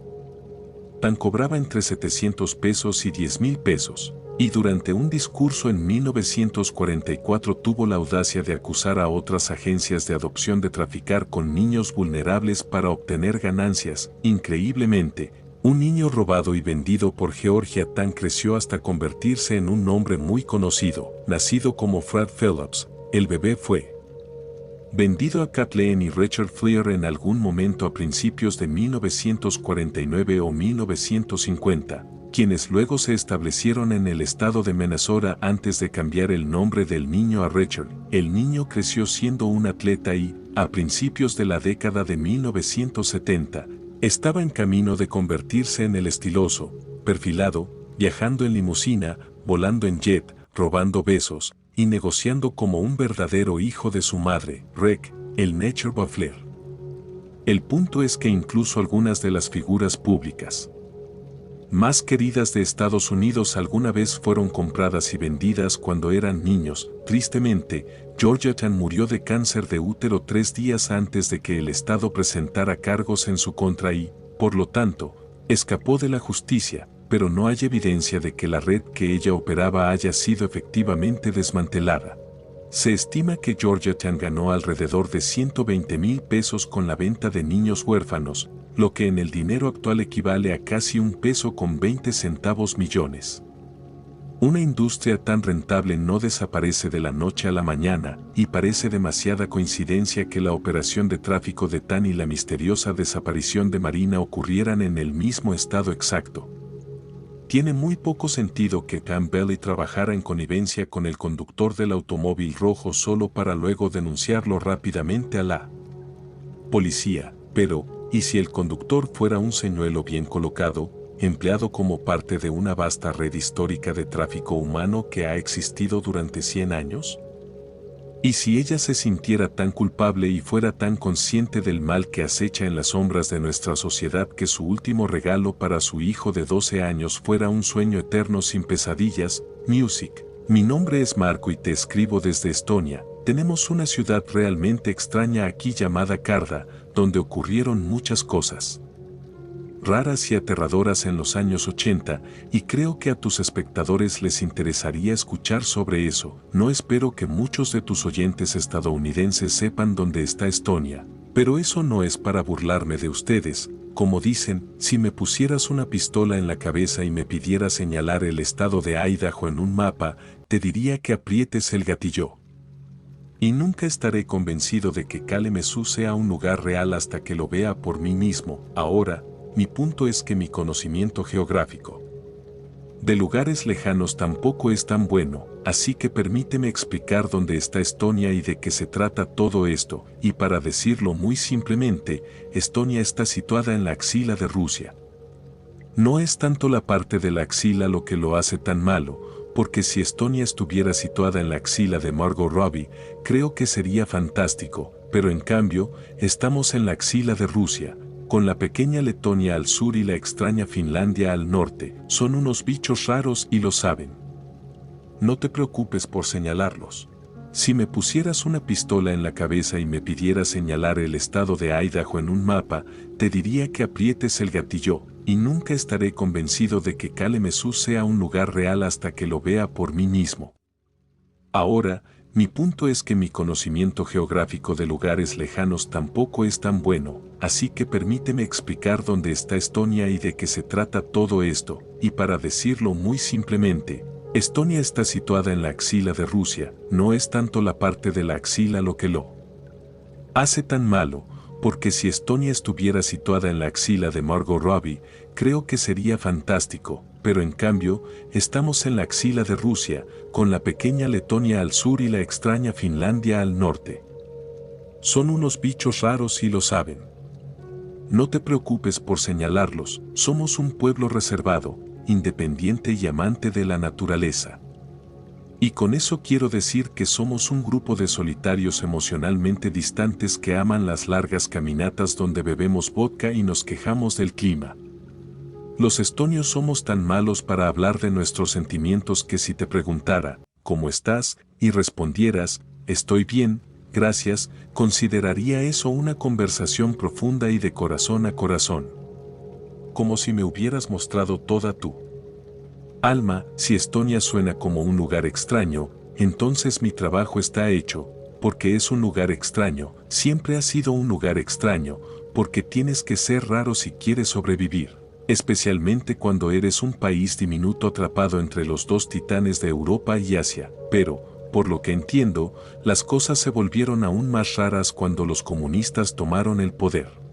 Tan cobraba entre 700 pesos y 10,000 pesos. Y durante un discurso en 1944 tuvo la audacia de acusar a otras agencias de adopción de traficar con niños vulnerables para obtener ganancias. Increíblemente, un niño robado y vendido por Georgia Tan creció hasta convertirse en un nombre muy conocido. Nacido como Fred Phillips, el bebé fue vendido a Kathleen y Richard Fleer en algún momento a principios de 1949 o 1950. Quienes luego se establecieron en el estado de Minnesota antes de cambiar el nombre del niño a Richard. El niño creció siendo un atleta y, a principios de la década de 1970, estaba en camino de convertirse en el estiloso, perfilado, viajando en limusina, volando en jet, robando besos, y negociando como un verdadero hijo de su madre, Rec, el Nature Buffler. El punto es que incluso algunas de las figuras públicas más queridas de Estados Unidos alguna vez fueron compradas y vendidas cuando eran niños. Tristemente, Georgia Tan murió de cáncer de útero 3 días antes de que el Estado presentara cargos en su contra y, por lo tanto, escapó de la justicia, pero no hay evidencia de que la red que ella operaba haya sido efectivamente desmantelada. Se estima que Georgia Tan ganó alrededor de 120,000 pesos con la venta de niños huérfanos, lo que en el dinero actual equivale a casi $1.20 millones. Una industria tan rentable no desaparece de la noche a la mañana, y parece demasiada coincidencia que la operación de tráfico de Tan y la misteriosa desaparición de Marina ocurrieran en el mismo estado exacto. Tiene muy poco sentido que Pam Belli trabajara en connivencia con el conductor del automóvil rojo solo para luego denunciarlo rápidamente a la policía, pero, ¿y si el conductor fuera un señuelo bien colocado, empleado como parte de una vasta red histórica de tráfico humano que ha existido durante 100 años? ¿Y si ella se sintiera tan culpable y fuera tan consciente del mal que acecha en las sombras de nuestra sociedad que su último regalo para su hijo de 12 años fuera un sueño eterno sin pesadillas? Music. Mi nombre es Marco y te escribo desde Estonia. Tenemos una ciudad realmente extraña aquí llamada Karda, donde ocurrieron muchas cosas raras y aterradoras en los años 80, y creo que a tus espectadores les interesaría escuchar sobre eso. No espero que muchos de tus oyentes estadounidenses sepan dónde está Estonia, pero eso no es para burlarme de ustedes. Como dicen, si me pusieras una pistola en la cabeza y me pidieras señalar el estado de Idaho en un mapa, te diría que aprietes el gatillo. Y nunca estaré convencido de que Kalamazoo sea un lugar real hasta que lo vea por mí mismo. Ahora, mi punto es que mi conocimiento geográfico de lugares lejanos tampoco es tan bueno, así que permíteme explicar dónde está Estonia y de qué se trata todo esto, y para decirlo muy simplemente, Estonia está situada en la axila de Rusia. No es tanto la parte de la axila lo que lo hace tan malo, porque si Estonia estuviera situada en la axila de Margot Robbie, creo que sería fantástico, pero en cambio, estamos en la axila de Rusia, con la pequeña Letonia al sur y la extraña Finlandia al norte. Son unos bichos raros y lo saben. No te preocupes por señalarlos. Si me pusieras una pistola en la cabeza y me pidieras señalar el estado de Idaho en un mapa, te diría que aprietes el gatillo, y nunca estaré convencido de que Kalamazoo sea un lugar real hasta que lo vea por mí mismo. Ahora, mi punto es que mi conocimiento geográfico de lugares lejanos tampoco es tan bueno, así que permíteme explicar dónde está Estonia y de qué se trata todo esto, y para decirlo muy simplemente, Estonia está situada en la axila de Rusia, no es tanto la parte de la axila lo que lo hace tan malo, porque si Estonia estuviera situada en la axila de Margot Robbie, creo que sería fantástico, pero en cambio, estamos en la axila de Rusia, con la pequeña Letonia al sur y la extraña Finlandia al norte. Son unos bichos raros y lo saben. No te preocupes por señalarlos, somos un pueblo reservado, independiente y amante de la naturaleza. Y con eso quiero decir que somos un grupo de solitarios emocionalmente distantes que aman las largas caminatas donde bebemos vodka y nos quejamos del clima. Los estonios somos tan malos para hablar de nuestros sentimientos que si te preguntara, ¿cómo estás?, y respondieras, estoy bien, gracias, consideraría eso una conversación profunda y de corazón a corazón. Como si me hubieras mostrado toda tu alma. Si Estonia suena como un lugar extraño, entonces mi trabajo está hecho, porque es un lugar extraño, siempre ha sido un lugar extraño, porque tienes que ser raro si quieres sobrevivir, especialmente cuando eres un país diminuto atrapado entre los dos titanes de Europa y Asia, pero, por lo que entiendo, las cosas se volvieron aún más raras cuando los comunistas tomaron el poder.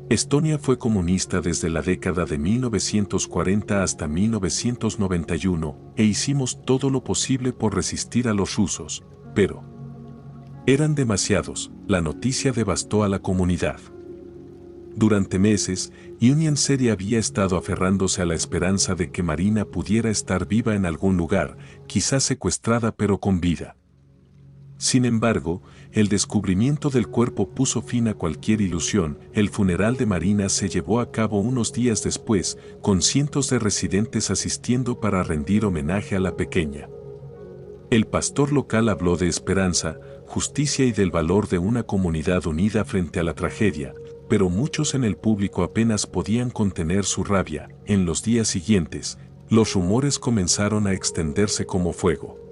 Estonia fue comunista desde la década de 1940 hasta 1991, e hicimos todo lo posible por resistir a los rusos, pero eran demasiados. La noticia devastó a la comunidad. Durante meses, Union City había estado aferrándose a la esperanza de que Marina pudiera estar viva en algún lugar, quizás secuestrada pero con vida. Sin embargo, el descubrimiento del cuerpo puso fin a cualquier ilusión. El funeral de Marina se llevó a cabo unos días después, con cientos de residentes asistiendo para rendir homenaje a la pequeña. El pastor local habló de esperanza, justicia y del valor de una comunidad unida frente a la tragedia, pero muchos en el público apenas podían contener su rabia. En los días siguientes, los rumores comenzaron a extenderse como fuego.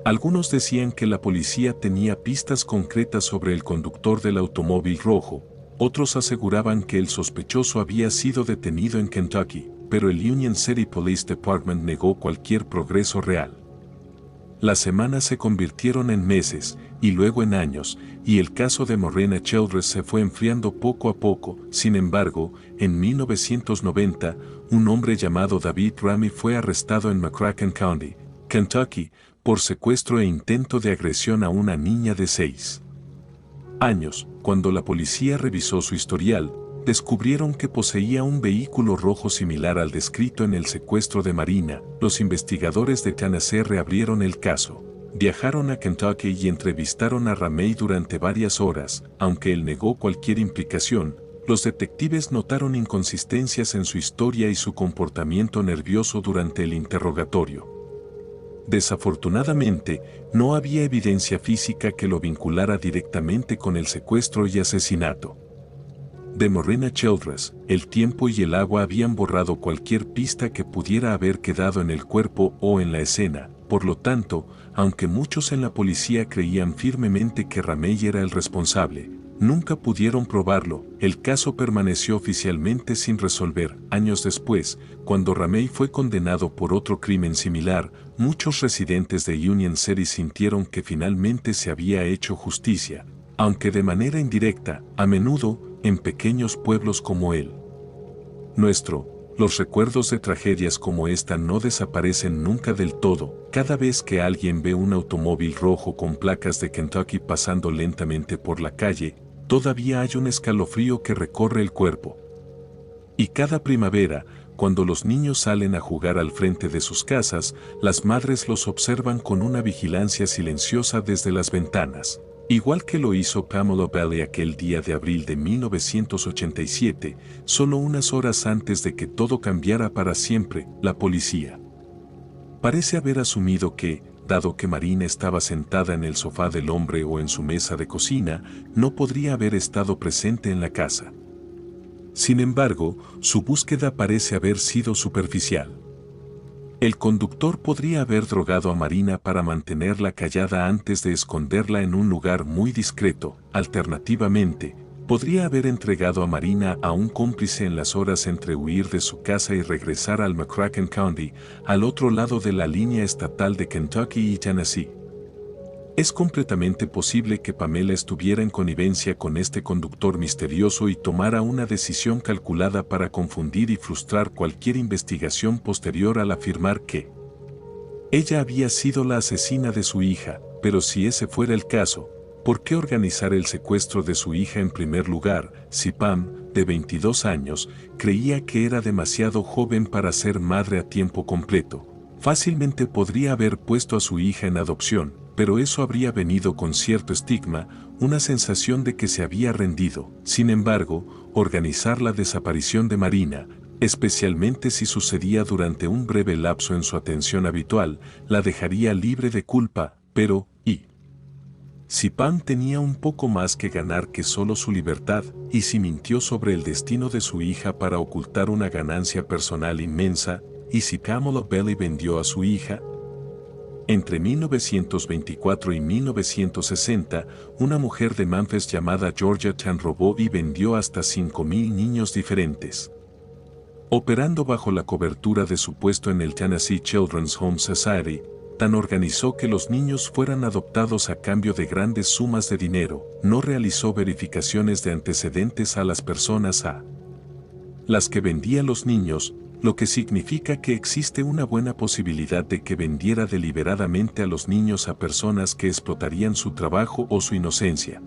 Algunos decían que la policía tenía pistas concretas sobre el conductor del automóvil rojo, otros aseguraban que el sospechoso había sido detenido en Kentucky, pero el Union City Police Department negó cualquier progreso real. Las semanas se convirtieron en meses, y luego en años, y el caso de Morena Childress se fue enfriando poco a poco. Sin embargo, en 1990, un hombre llamado David Ramey fue arrestado en McCracken County, Kentucky, por secuestro e intento de agresión a una niña de 6 años. Cuando la policía revisó su historial, descubrieron que poseía un vehículo rojo similar al descrito en el secuestro de Marina. Los investigadores de Tennessee reabrieron el caso. Viajaron a Kentucky y entrevistaron a Ramey durante varias horas. Aunque él negó cualquier implicación, los detectives notaron inconsistencias en su historia y su comportamiento nervioso durante el interrogatorio. Desafortunadamente, no había evidencia física que lo vinculara directamente con el secuestro y asesinato de Morena Childress. El tiempo y el agua habían borrado cualquier pista que pudiera haber quedado en el cuerpo o en la escena. Por lo tanto, aunque muchos en la policía creían firmemente que Ramey era el responsable, nunca pudieron probarlo. El caso permaneció oficialmente sin resolver. Años después, cuando Ramey fue condenado por otro crimen similar, muchos residentes de Union City sintieron que finalmente se había hecho justicia, aunque de manera indirecta, a menudo, en pequeños pueblos como el nuestro. Los recuerdos de tragedias como esta no desaparecen nunca del todo. Cada vez que alguien ve un automóvil rojo con placas de Kentucky pasando lentamente por la calle, todavía hay un escalofrío que recorre el cuerpo. Y cada primavera, Cuando los niños salen a jugar al frente de sus casas, las madres los observan con una vigilancia silenciosa desde las ventanas. Igual que lo hizo Pamela Bailey aquel día de abril de 1987, solo unas horas antes de que todo cambiara para siempre, la policía parece haber asumido que, dado que Marina estaba sentada en el sofá del hombre o en su mesa de cocina, no podría haber estado presente en la casa. Sin embargo, su búsqueda parece haber sido superficial. El conductor podría haber drogado a Marina para mantenerla callada antes de esconderla en un lugar muy discreto. Alternativamente, podría haber entregado a Marina a un cómplice en las horas entre huir de su casa y regresar al McCracken County, al otro lado de la línea estatal de Kentucky y Tennessee. Es completamente posible que Pamela estuviera en connivencia con este conductor misterioso y tomara una decisión calculada para confundir y frustrar cualquier investigación posterior al afirmar que ella había sido la asesina de su hija, pero si ese fuera el caso, ¿por qué organizar el secuestro de su hija en primer lugar, si Pam, de 22 años, creía que era demasiado joven para ser madre a tiempo completo? Fácilmente podría haber puesto a su hija en adopción, pero eso habría venido con cierto estigma, una sensación de que se había rendido. Sin embargo, organizar la desaparición de Marina, especialmente si sucedía durante un breve lapso en su atención habitual, la dejaría libre de culpa, pero, ¿y si Pam tenía un poco más que ganar que solo su libertad, y si mintió sobre el destino de su hija para ocultar una ganancia personal inmensa, y si Pamela Bailey vendió a su hija? Entre 1924 y 1960, una mujer de Memphis llamada Georgia Tan robó y vendió hasta 5,000 niños diferentes. Operando bajo la cobertura de su puesto en el Tennessee Children's Home Society, Tan organizó que los niños fueran adoptados a cambio de grandes sumas de dinero. No realizó verificaciones de antecedentes a las personas a las que vendía los niños, lo que significa que existe una buena posibilidad de que vendiera deliberadamente a los niños a personas que explotarían su trabajo o su inocencia.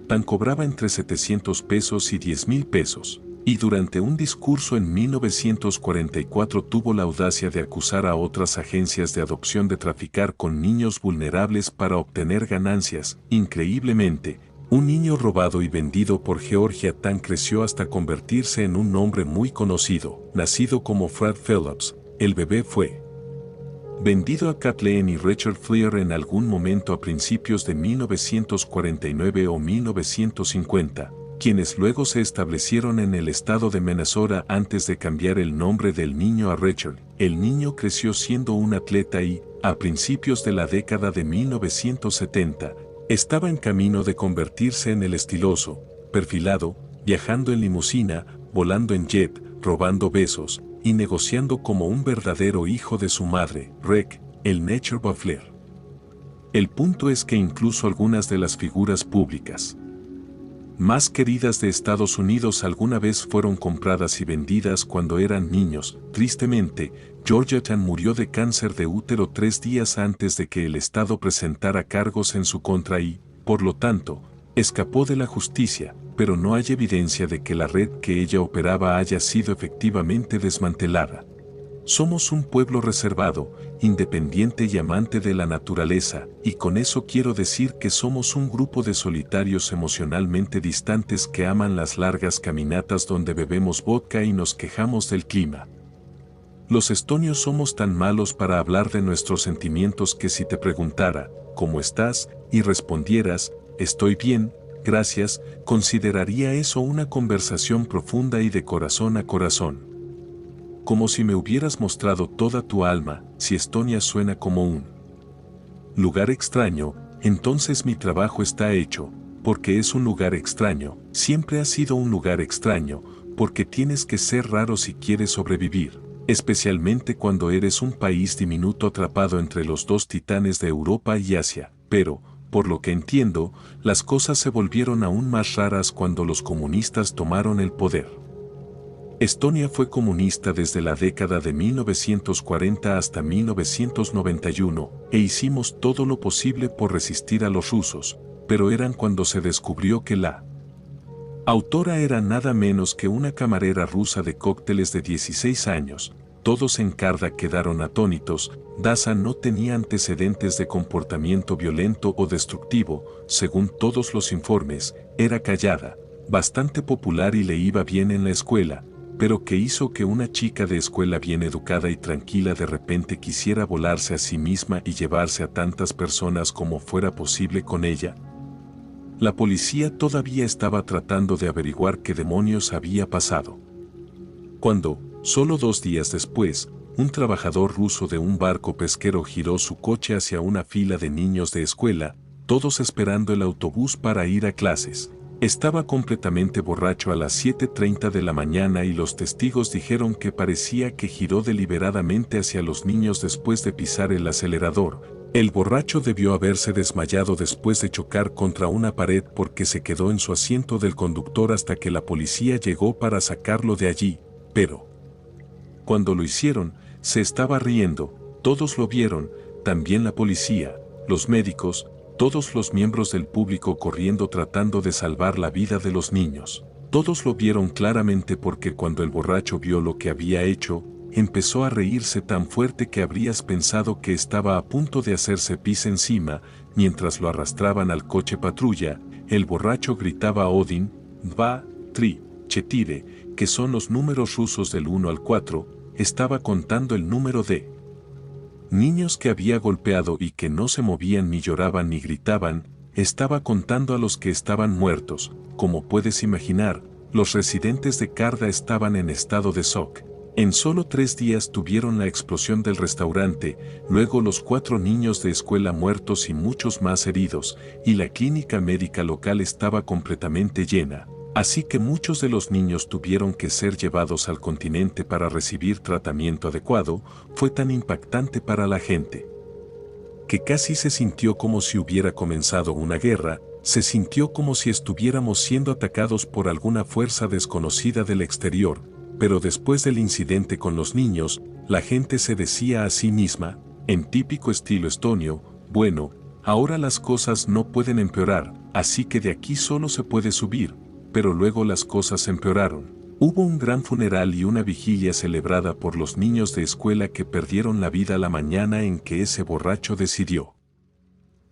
Tan cobraba entre 700 pesos y 10,000 pesos. Y durante un discurso en 1944 tuvo la audacia de acusar a otras agencias de adopción de traficar con niños vulnerables para obtener ganancias. Increíblemente, un niño robado y vendido por Georgia Tan creció hasta convertirse en un nombre muy conocido. Nacido como Fred Phillips, el bebé fue vendido a Kathleen y Richard Fleer en algún momento a principios de 1949 o 1950. Quienes luego se establecieron en el estado de Minnesota antes de cambiar el nombre del niño a Richard. El niño creció siendo un atleta y, a principios de la década de 1970, estaba en camino de convertirse en el estiloso, perfilado, viajando en limusina, volando en jet, robando besos, y negociando como un verdadero hijo de su madre, Rick, el Nature Buffler. El punto es que incluso algunas de las figuras públicas más queridas de Estados Unidos alguna vez fueron compradas y vendidas cuando eran niños. Tristemente, Georgia Tan murió de cáncer de útero 3 días antes de que el Estado presentara cargos en su contra y, por lo tanto, escapó de la justicia, pero no hay evidencia de que la red que ella operaba haya sido efectivamente desmantelada. Somos un pueblo reservado, independiente y amante de la naturaleza, y con eso quiero decir que somos un grupo de solitarios emocionalmente distantes que aman las largas caminatas donde bebemos vodka y nos quejamos del clima. Los estonios somos tan malos para hablar de nuestros sentimientos que si te preguntara, ¿cómo estás?, y respondieras, estoy bien, gracias, consideraría eso una conversación profunda y de corazón a corazón. Como si me hubieras mostrado toda tu alma. Si Estonia suena como un lugar extraño, entonces mi trabajo está hecho, porque es un lugar extraño, siempre ha sido un lugar extraño, porque tienes que ser raro si quieres sobrevivir, especialmente cuando eres un país diminuto atrapado entre los dos titanes de Europa y Asia, pero, por lo que entiendo, las cosas se volvieron aún más raras cuando los comunistas tomaron el poder. Estonia fue comunista desde la década de 1940 hasta 1991, e hicimos todo lo posible por resistir a los rusos, pero eran cuando se descubrió que la Autora era nada menos que una camarera rusa de cócteles de 16 años. Todos en Karda quedaron atónitos. Daza no tenía antecedentes de comportamiento violento o destructivo, según todos los informes, era callada, bastante popular y le iba bien en la escuela, pero ¿qué hizo que una chica de escuela bien educada y tranquila de repente quisiera volarse a sí misma y llevarse a tantas personas como fuera posible con ella? La policía todavía estaba tratando de averiguar qué demonios había pasado. Cuando, solo 2 días después, un trabajador ruso de un barco pesquero giró su coche hacia una fila de niños de escuela, todos esperando el autobús para ir a clases. Estaba completamente borracho a las 7:30 de la mañana y los testigos dijeron que parecía que giró deliberadamente hacia los niños después de pisar el acelerador. El borracho debió haberse desmayado después de chocar contra una pared porque se quedó en su asiento del conductor hasta que la policía llegó para sacarlo de allí, pero cuando lo hicieron, se estaba riendo, todos lo vieron, también la policía, los médicos, todos los miembros del público corriendo tratando de salvar la vida de los niños. Todos lo vieron claramente porque cuando el borracho vio lo que había hecho, empezó a reírse tan fuerte que habrías pensado que estaba a punto de hacerse pis encima. Mientras lo arrastraban al coche patrulla, el borracho gritaba a Odin, 2, 3, 4, que son los números rusos del 1 al 4, estaba contando el número de niños que había golpeado y que no se movían ni lloraban ni gritaban, estaba contando a los que estaban muertos. Como puedes imaginar, los residentes de Karda estaban en estado de shock. En solo 3 días tuvieron la explosión del restaurante, luego los 4 niños de escuela muertos y muchos más heridos, y la clínica médica local estaba completamente llena. Así que muchos de los niños tuvieron que ser llevados al continente para recibir tratamiento adecuado. Fue tan impactante para la gente que casi se sintió como si hubiera comenzado una guerra, se sintió como si estuviéramos siendo atacados por alguna fuerza desconocida del exterior, pero después del incidente con los niños, la gente se decía a sí misma, en típico estilo estonio, bueno, ahora las cosas no pueden empeorar, así que de aquí solo se puede subir. Pero luego las cosas empeoraron. Hubo un gran funeral y una vigilia celebrada por los niños de escuela que perdieron la vida la mañana en que ese borracho decidió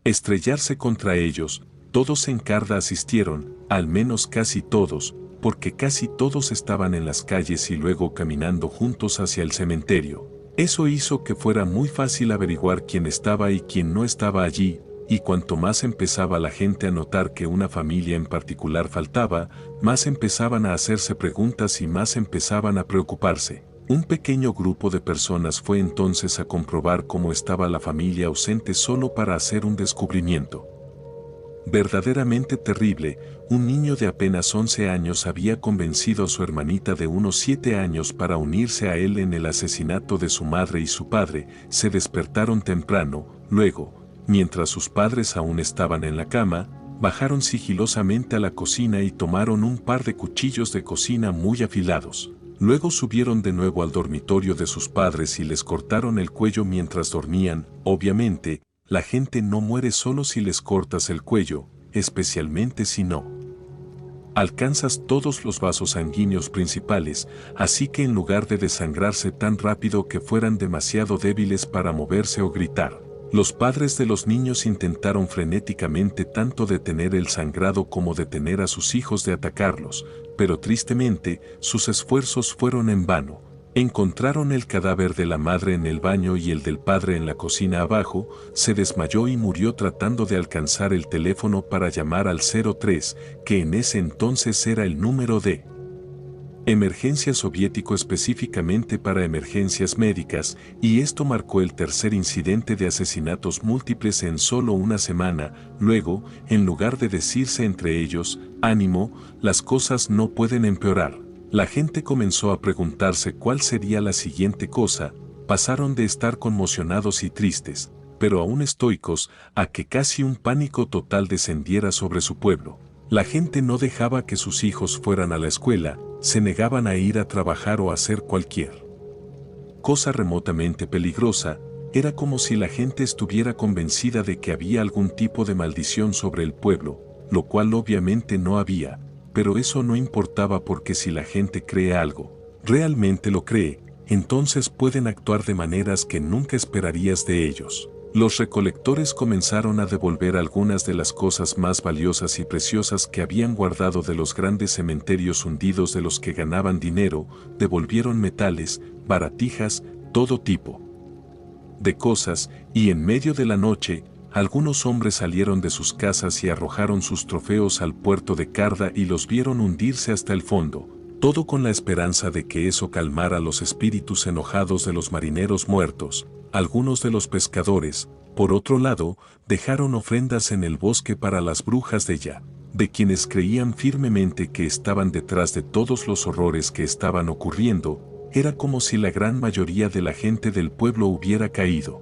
estrellarse contra ellos. Todos en Karda asistieron, al menos casi todos, porque casi todos estaban en las calles y luego caminando juntos hacia el cementerio. Eso hizo que fuera muy fácil averiguar quién estaba y quién no estaba allí. Y cuanto más empezaba la gente a notar que una familia en particular faltaba, más empezaban a hacerse preguntas y más empezaban a preocuparse. Un pequeño grupo de personas fue entonces a comprobar cómo estaba la familia ausente solo para hacer un descubrimiento verdaderamente terrible. Un niño de apenas 11 años había convencido a su hermanita de unos 7 años para unirse a él en el asesinato de su madre y su padre. Se despertaron temprano, luego, mientras sus padres aún estaban en la cama, bajaron sigilosamente a la cocina y tomaron un par de cuchillos de cocina muy afilados. Luego subieron de nuevo al dormitorio de sus padres y les cortaron el cuello mientras dormían. Obviamente, la gente no muere solo si les cortas el cuello, especialmente si no alcanzas todos los vasos sanguíneos principales, así que en lugar de desangrarse tan rápido que fueran demasiado débiles para moverse o gritar, los padres de los niños intentaron frenéticamente tanto detener el sangrado como detener a sus hijos de atacarlos, pero tristemente, sus esfuerzos fueron en vano. Encontraron el cadáver de la madre en el baño y el del padre en la cocina abajo. Se desmayó y murió tratando de alcanzar el teléfono para llamar al 03, que en ese entonces era el número de emergencia soviético específicamente para emergencias médicas, y esto marcó el tercer incidente de asesinatos múltiples en solo una semana. Luego, en lugar de decirse entre ellos, ánimo, las cosas no pueden empeorar, la gente comenzó a preguntarse cuál sería la siguiente cosa. Pasaron de estar conmocionados y tristes, pero aún estoicos, a que casi un pánico total descendiera sobre su pueblo. La gente no dejaba que sus hijos fueran a la escuela, se negaban a ir a trabajar o a hacer cualquier cosa remotamente peligrosa. Era como si la gente estuviera convencida de que había algún tipo de maldición sobre el pueblo, lo cual obviamente no había. pero eso no importaba porque si la gente cree algo, realmente lo cree, entonces pueden actuar de maneras que nunca esperarías de ellos. Los recolectores comenzaron a devolver algunas de las cosas más valiosas y preciosas que habían guardado de los grandes cementerios hundidos de los que ganaban dinero, devolvieron metales, baratijas, todo tipo de cosas, y en medio de la noche, algunos hombres salieron de sus casas y arrojaron sus trofeos al puerto de Carda y los vieron hundirse hasta el fondo, todo con la esperanza de que eso calmara los espíritus enojados de los marineros muertos. Algunos de los pescadores, por otro lado, dejaron ofrendas en el bosque para las brujas de Ya, de quienes creían firmemente que estaban detrás de todos los horrores que estaban ocurriendo. Era como si la gran mayoría de la gente del pueblo hubiera caído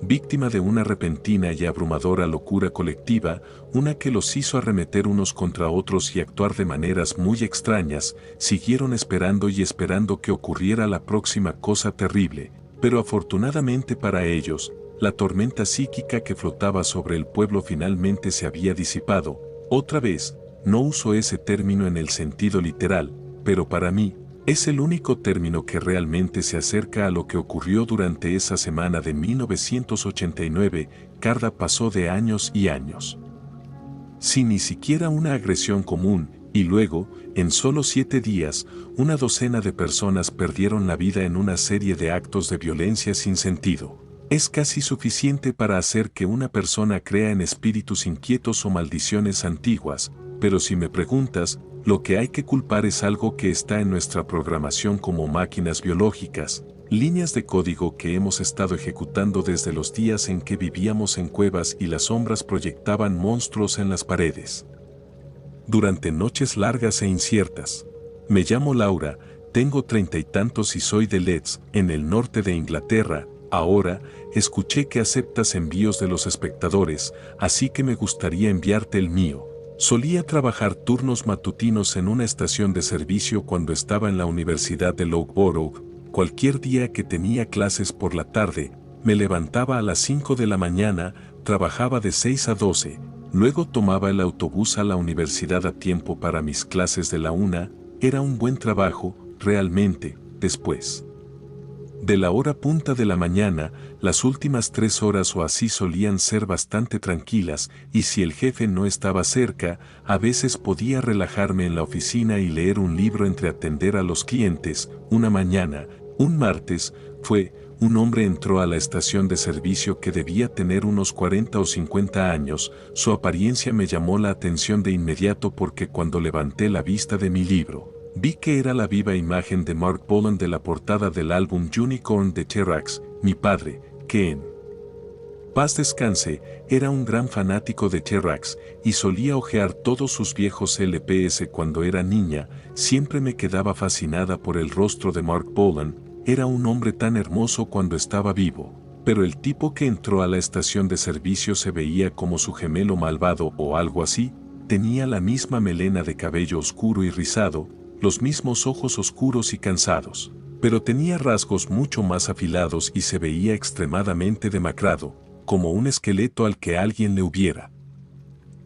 víctima de una repentina y abrumadora locura colectiva, una que los hizo arremeter unos contra otros y actuar de maneras muy extrañas. Siguieron esperando y esperando que ocurriera la próxima cosa terrible, pero afortunadamente para ellos, la tormenta psíquica que flotaba sobre el pueblo finalmente se había disipado. Otra vez, no uso ese término en el sentido literal, pero para mí, es el único término que realmente se acerca a lo que ocurrió durante esa semana de 1989. Carda pasó de años y años sin ni siquiera una agresión común, y luego, en solo 7 días, una docena de personas perdieron la vida en una serie de actos de violencia sin sentido. Es casi suficiente para hacer que una persona crea en espíritus inquietos o maldiciones antiguas, pero si me preguntas, lo que hay que culpar es algo que está en nuestra programación como máquinas biológicas, líneas de código que hemos estado ejecutando desde los días en que vivíamos en cuevas y las sombras proyectaban monstruos en las paredes. Durante noches largas e inciertas. Me llamo Laura, tengo 30 y tantos y soy de Leeds, en el norte de Inglaterra. Ahora, escuché que aceptas envíos de los espectadores, así que me gustaría enviarte el mío. Solía trabajar turnos matutinos en una estación de servicio cuando estaba en la Universidad de Loughborough. Cualquier día que tenía clases por la tarde, me levantaba a las 5 de la mañana, trabajaba de 6 a 12, luego tomaba el autobús a la universidad a tiempo para mis clases de la 1, era un buen trabajo, realmente. Después de la hora punta de la mañana, las últimas 3 horas o así solían ser bastante tranquilas, y si el jefe no estaba cerca, a veces podía relajarme en la oficina y leer un libro entre atender a los clientes. Una mañana, un martes, un hombre entró a la estación de servicio que debía tener unos 40 o 50 años. Su apariencia me llamó la atención de inmediato porque cuando levanté la vista de mi libro, vi que era la viva imagen de Mark Bolan de la portada del álbum Unicorn de T-Rex. Mi padre, que en paz descanse, era un gran fanático de T-Rex y solía hojear todos sus viejos LPs cuando era niña. Siempre me quedaba fascinada por el rostro de Mark Bolan. Era un hombre tan hermoso cuando estaba vivo, pero el tipo que entró a la estación de servicio se veía como su gemelo malvado o algo así. Tenía la misma melena de cabello oscuro y rizado, los mismos ojos oscuros y cansados, pero tenía rasgos mucho más afilados y se veía extremadamente demacrado, como un esqueleto al que alguien le hubiera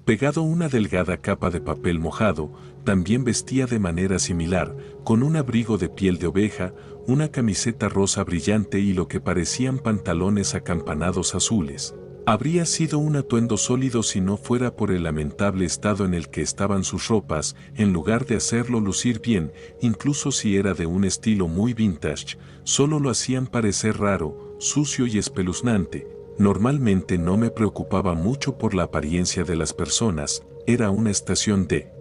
pegado una delgada capa de papel mojado. También vestía de manera similar, con un abrigo de piel de oveja, una camiseta rosa brillante y lo que parecían pantalones acampanados azules. Habría sido un atuendo sólido si no fuera por el lamentable estado en el que estaban sus ropas. En lugar de hacerlo lucir bien, incluso si era de un estilo muy vintage, solo lo hacían parecer raro, sucio y espeluznante. Normalmente no me preocupaba mucho por la apariencia de las personas, era una estación de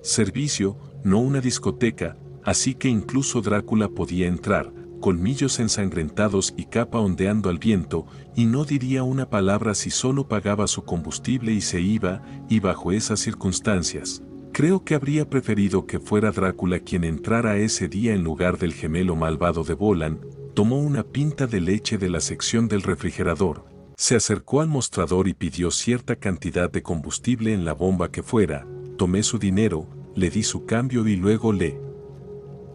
servicio, no una discoteca, así que incluso Drácula podía entrar, colmillos ensangrentados y capa ondeando al viento, y no diría una palabra si solo pagaba su combustible y se iba. Y bajo esas circunstancias, creo que habría preferido que fuera Drácula quien entrara ese día en lugar del gemelo malvado de Bolan. Tomó una pinta de leche de la sección del refrigerador, se acercó al mostrador y pidió cierta cantidad de combustible en la bomba que fuera. Tomé su dinero, le di su cambio y luego le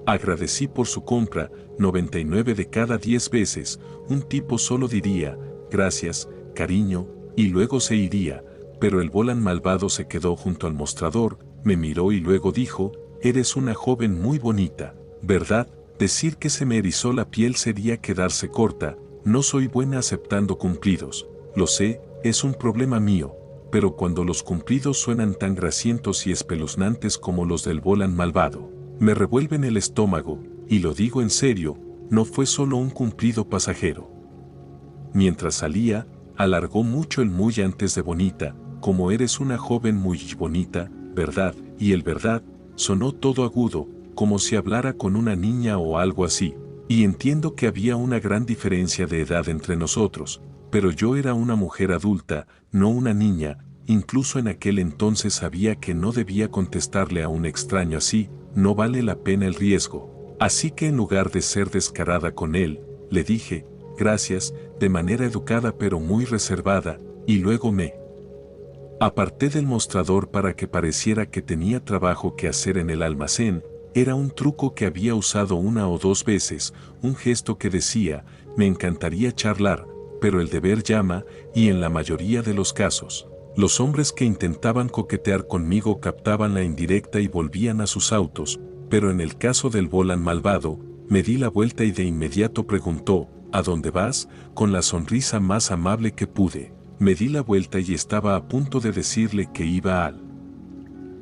agradecí por su compra. 99 de cada 10 veces, un tipo solo diría, gracias, cariño, y luego se iría, pero el Bolan malvado se quedó junto al mostrador, me miró y luego dijo, eres una joven muy bonita, ¿verdad? Decir que se me erizó la piel sería quedarse corta, no soy buena aceptando cumplidos, lo sé, es un problema mío, pero cuando los cumplidos suenan tan grasientos y espeluznantes como los del Volan malvado, me revuelven el estómago, y lo digo en serio, no fue solo un cumplido pasajero. Mientras salía, alargó mucho el muy antes de bonita, como eres una joven muy bonita, ¿verdad? Y el verdad, sonó todo agudo, como si hablara con una niña o algo así, y entiendo que había una gran diferencia de edad entre nosotros, pero yo era una mujer adulta, no una niña, incluso en aquel entonces sabía que no debía contestarle a un extraño así, no vale la pena el riesgo. Así que en lugar de ser descarada con él, le dije, gracias, de manera educada pero muy reservada, y luego me aparté del mostrador para que pareciera que tenía trabajo que hacer en el almacén. Era un truco que había usado una o dos veces, un gesto que decía, me encantaría charlar, pero el deber llama, y en la mayoría de los casos, los hombres que intentaban coquetear conmigo captaban la indirecta y volvían a sus autos, pero en el caso del Volan malvado, me di la vuelta y de inmediato preguntó, ¿a dónde vas? Con la sonrisa más amable que pude. Me di la vuelta y estaba a punto de decirle que iba al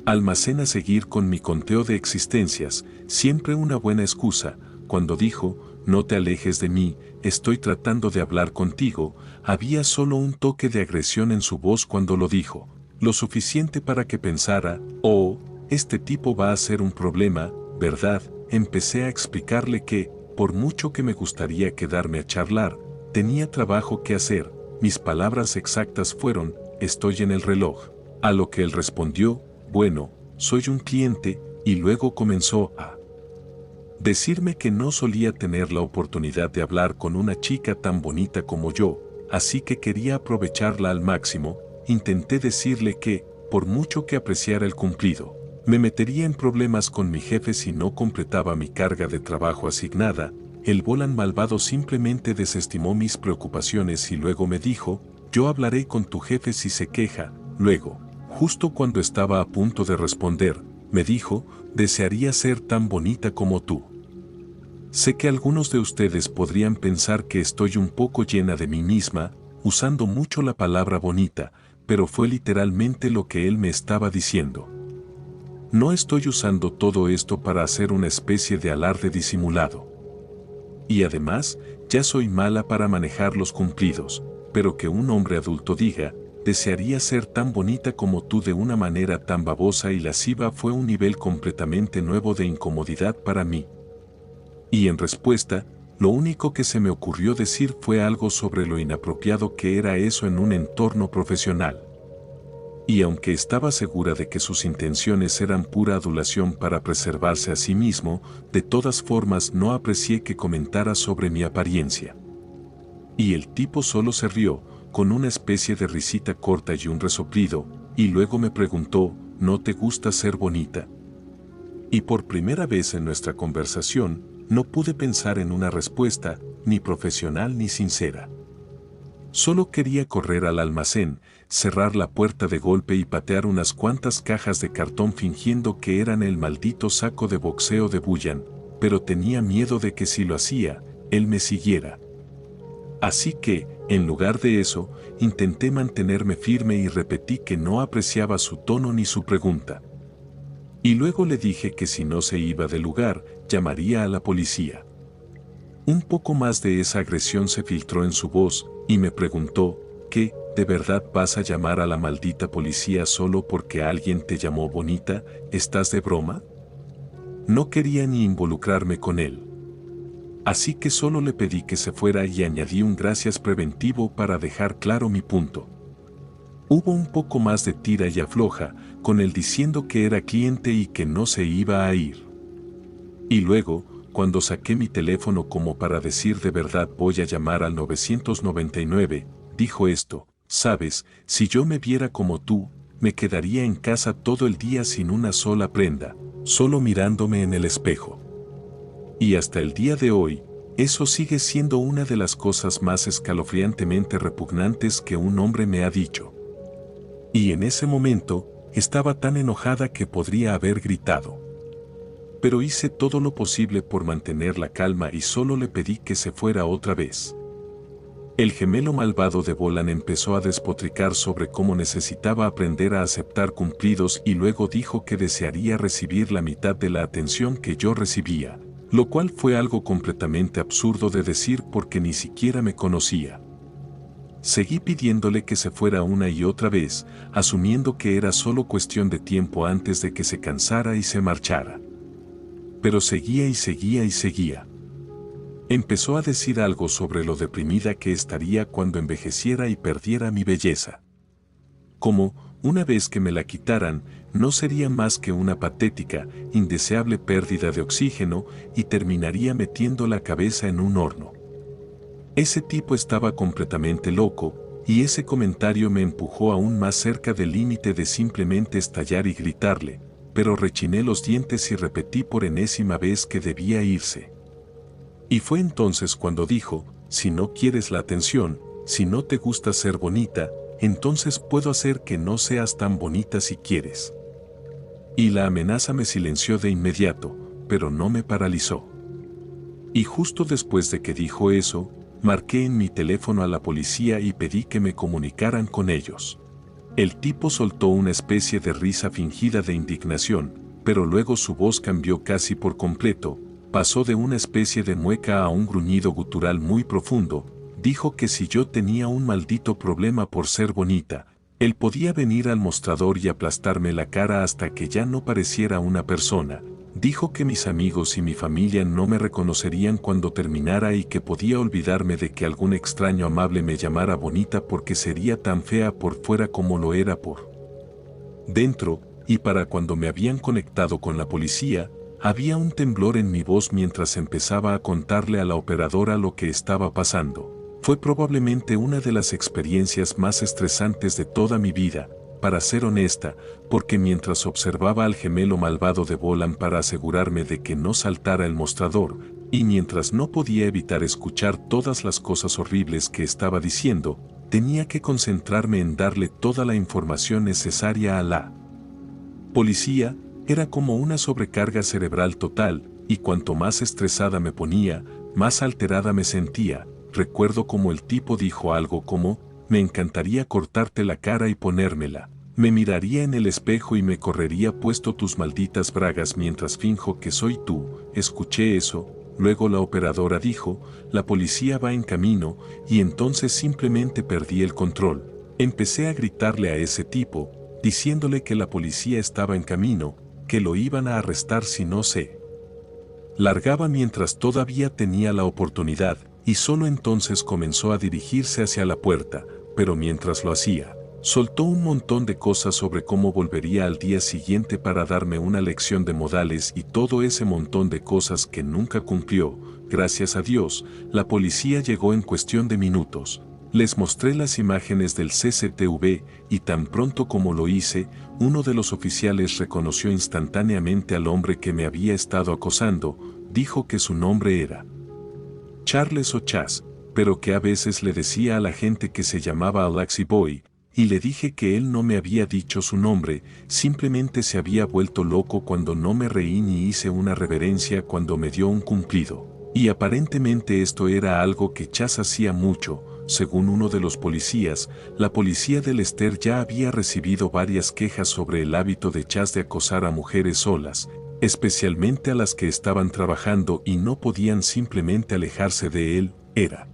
almacén a seguir con mi conteo de existencias, siempre una buena excusa, cuando dijo, no te alejes de mí, estoy tratando de hablar contigo, había solo un toque de agresión en su voz cuando lo dijo, lo suficiente para que pensara, oh, este tipo va a ser un problema, ¿verdad? Empecé a explicarle que, por mucho que me gustaría quedarme a charlar, tenía trabajo que hacer, mis palabras exactas fueron, estoy en el reloj, a lo que él respondió, bueno, soy un cliente, y luego comenzó a decirme que no solía tener la oportunidad de hablar con una chica tan bonita como yo, así que quería aprovecharla al máximo. Intenté decirle que, por mucho que apreciara el cumplido, me metería en problemas con mi jefe si no completaba mi carga de trabajo asignada. El Volan malvado simplemente desestimó mis preocupaciones y luego me dijo, yo hablaré con tu jefe si se queja. Luego, justo cuando estaba a punto de responder, me dijo, desearía ser tan bonita como tú. Sé que algunos de ustedes podrían pensar que estoy un poco llena de mí misma, usando mucho la palabra bonita, pero fue literalmente lo que él me estaba diciendo. No estoy usando todo esto para hacer una especie de alarde disimulado. Y además, ya soy mala para manejar los cumplidos, pero que un hombre adulto diga, desearía ser tan bonita como tú de una manera tan babosa y lasciva fue un nivel completamente nuevo de incomodidad para mí. Y en respuesta, lo único que se me ocurrió decir fue algo sobre lo inapropiado que era eso en un entorno profesional. Y aunque estaba segura de que sus intenciones eran pura adulación para preservarse a sí mismo, de todas formas no aprecié que comentara sobre mi apariencia. Y el tipo solo se rió, con una especie de risita corta y un resoplido, y luego me preguntó, ¿no te gusta ser bonita? Y por primera vez en nuestra conversación, no pude pensar en una respuesta, ni profesional ni sincera. Solo quería correr al almacén, cerrar la puerta de golpe y patear unas cuantas cajas de cartón fingiendo que eran el maldito saco de boxeo de Bullan, pero tenía miedo de que si lo hacía, él me siguiera. Así que, en lugar de eso, intenté mantenerme firme y repetí que no apreciaba su tono ni su pregunta. Y luego le dije que si no se iba del lugar, llamaría a la policía. Un poco más de esa agresión se filtró en su voz, y me preguntó, ¿qué, de verdad vas a llamar a la maldita policía solo porque alguien te llamó bonita? ¿Estás de broma? No quería ni involucrarme con él. Así que solo le pedí que se fuera y añadí un gracias preventivo para dejar claro mi punto. Hubo un poco más de tira y afloja, con él diciendo que era cliente y que no se iba a ir. Y luego, cuando saqué mi teléfono como para decir de verdad voy a llamar al 999, dijo esto, sabes, si yo me viera como tú, me quedaría en casa todo el día sin una sola prenda, solo mirándome en el espejo. Y hasta el día de hoy, eso sigue siendo una de las cosas más escalofriantemente repugnantes que un hombre me ha dicho. Y en ese momento, estaba tan enojada que podría haber gritado. Pero hice todo lo posible por mantener la calma y solo le pedí que se fuera otra vez. El gemelo malvado de Bolan empezó a despotricar sobre cómo necesitaba aprender a aceptar cumplidos y luego dijo que desearía recibir la mitad de la atención que yo recibía, lo cual fue algo completamente absurdo de decir porque ni siquiera me conocía. Seguí pidiéndole que se fuera una y otra vez, asumiendo que era solo cuestión de tiempo antes de que se cansara y se marchara. Pero seguía y seguía y seguía. Empezó a decir algo sobre lo deprimida que estaría cuando envejeciera y perdiera mi belleza. Como, una vez que me la quitaran, no sería más que una patética, indeseable pérdida de oxígeno y terminaría metiendo la cabeza en un horno. Ese tipo estaba completamente loco, y ese comentario me empujó aún más cerca del límite de simplemente estallar y gritarle, pero rechiné los dientes y repetí por enésima vez que debía irse. Y fue entonces cuando dijo, si no quieres la atención, si no te gusta ser bonita, entonces puedo hacer que no seas tan bonita si quieres. Y la amenaza me silenció de inmediato, pero no me paralizó. Y justo después de que dijo eso, marqué en mi teléfono a la policía y pedí que me comunicaran con ellos. El tipo soltó una especie de risa fingida de indignación, pero luego su voz cambió casi por completo, pasó de una especie de mueca a un gruñido gutural muy profundo, dijo que si yo tenía un maldito problema por ser bonita, él podía venir al mostrador y aplastarme la cara hasta que ya no pareciera una persona. Dijo que mis amigos y mi familia no me reconocerían cuando terminara y que podía olvidarme de que algún extraño amable me llamara bonita porque sería tan fea por fuera como lo era por dentro, y para cuando me habían conectado con la policía, había un temblor en mi voz mientras empezaba a contarle a la operadora lo que estaba pasando. Fue probablemente una de las experiencias más estresantes de toda mi vida, para ser honesta, porque mientras observaba al gemelo malvado de Bolan para asegurarme de que no saltara el mostrador, y mientras no podía evitar escuchar todas las cosas horribles que estaba diciendo, tenía que concentrarme en darle toda la información necesaria a la policía. Era como una sobrecarga cerebral total, y cuanto más estresada me ponía, más alterada me sentía. Recuerdo como el tipo dijo algo como, me encantaría cortarte la cara y ponérmela. Me miraría en el espejo y me correría puesto tus malditas bragas mientras finjo que soy tú. Escuché eso, luego la operadora dijo, la policía va en camino, y entonces simplemente perdí el control. Empecé a gritarle a ese tipo, diciéndole que la policía estaba en camino, que lo iban a arrestar si no se largaba mientras todavía tenía la oportunidad, y solo entonces comenzó a dirigirse hacia la puerta, pero mientras lo hacía, soltó un montón de cosas sobre cómo volvería al día siguiente para darme una lección de modales y todo ese montón de cosas que nunca cumplió. Gracias a Dios, la policía llegó en cuestión de minutos. Les mostré las imágenes del CCTV y tan pronto como lo hice, uno de los oficiales reconoció instantáneamente al hombre que me había estado acosando, dijo que su nombre era Charles o Chas, pero que a veces le decía a la gente que se llamaba Alexi Boy, y le dije que él no me había dicho su nombre, simplemente se había vuelto loco cuando no me reí ni hice una reverencia cuando me dio un cumplido. Y aparentemente esto era algo que Chas hacía mucho. Según uno de los policías, la policía de Lester ya había recibido varias quejas sobre el hábito de Chas de acosar a mujeres solas, especialmente a las que estaban trabajando y no podían simplemente alejarse de él. Era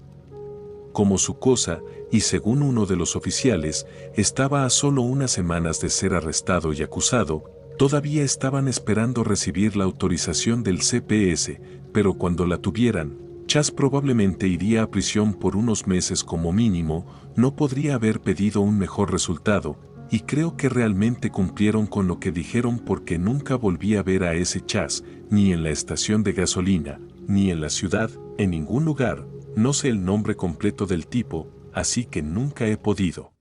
como su cosa, y según uno de los oficiales, estaba a solo unas semanas de ser arrestado y acusado. Todavía estaban esperando recibir la autorización del CPS, pero cuando la tuvieran, Chas probablemente iría a prisión por unos meses como mínimo. No podría haber pedido un mejor resultado, y creo que realmente cumplieron con lo que dijeron porque nunca volví a ver a ese Chas, ni en la estación de gasolina, ni en la ciudad, en ningún lugar. No sé el nombre completo del tipo, así que nunca he podido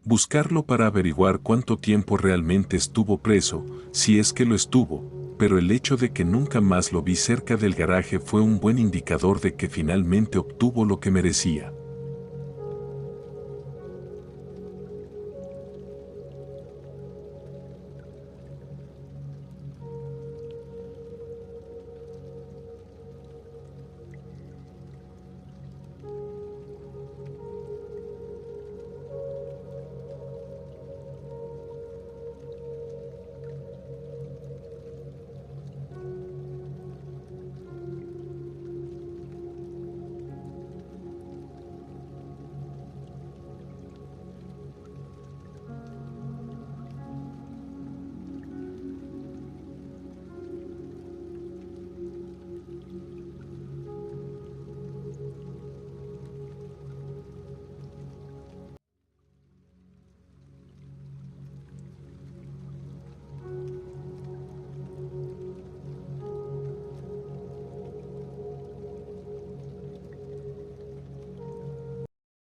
buscarlo para averiguar cuánto tiempo realmente estuvo preso, si es que lo estuvo, pero el hecho de que nunca más lo vi cerca del garaje fue un buen indicador de que finalmente obtuvo lo que merecía.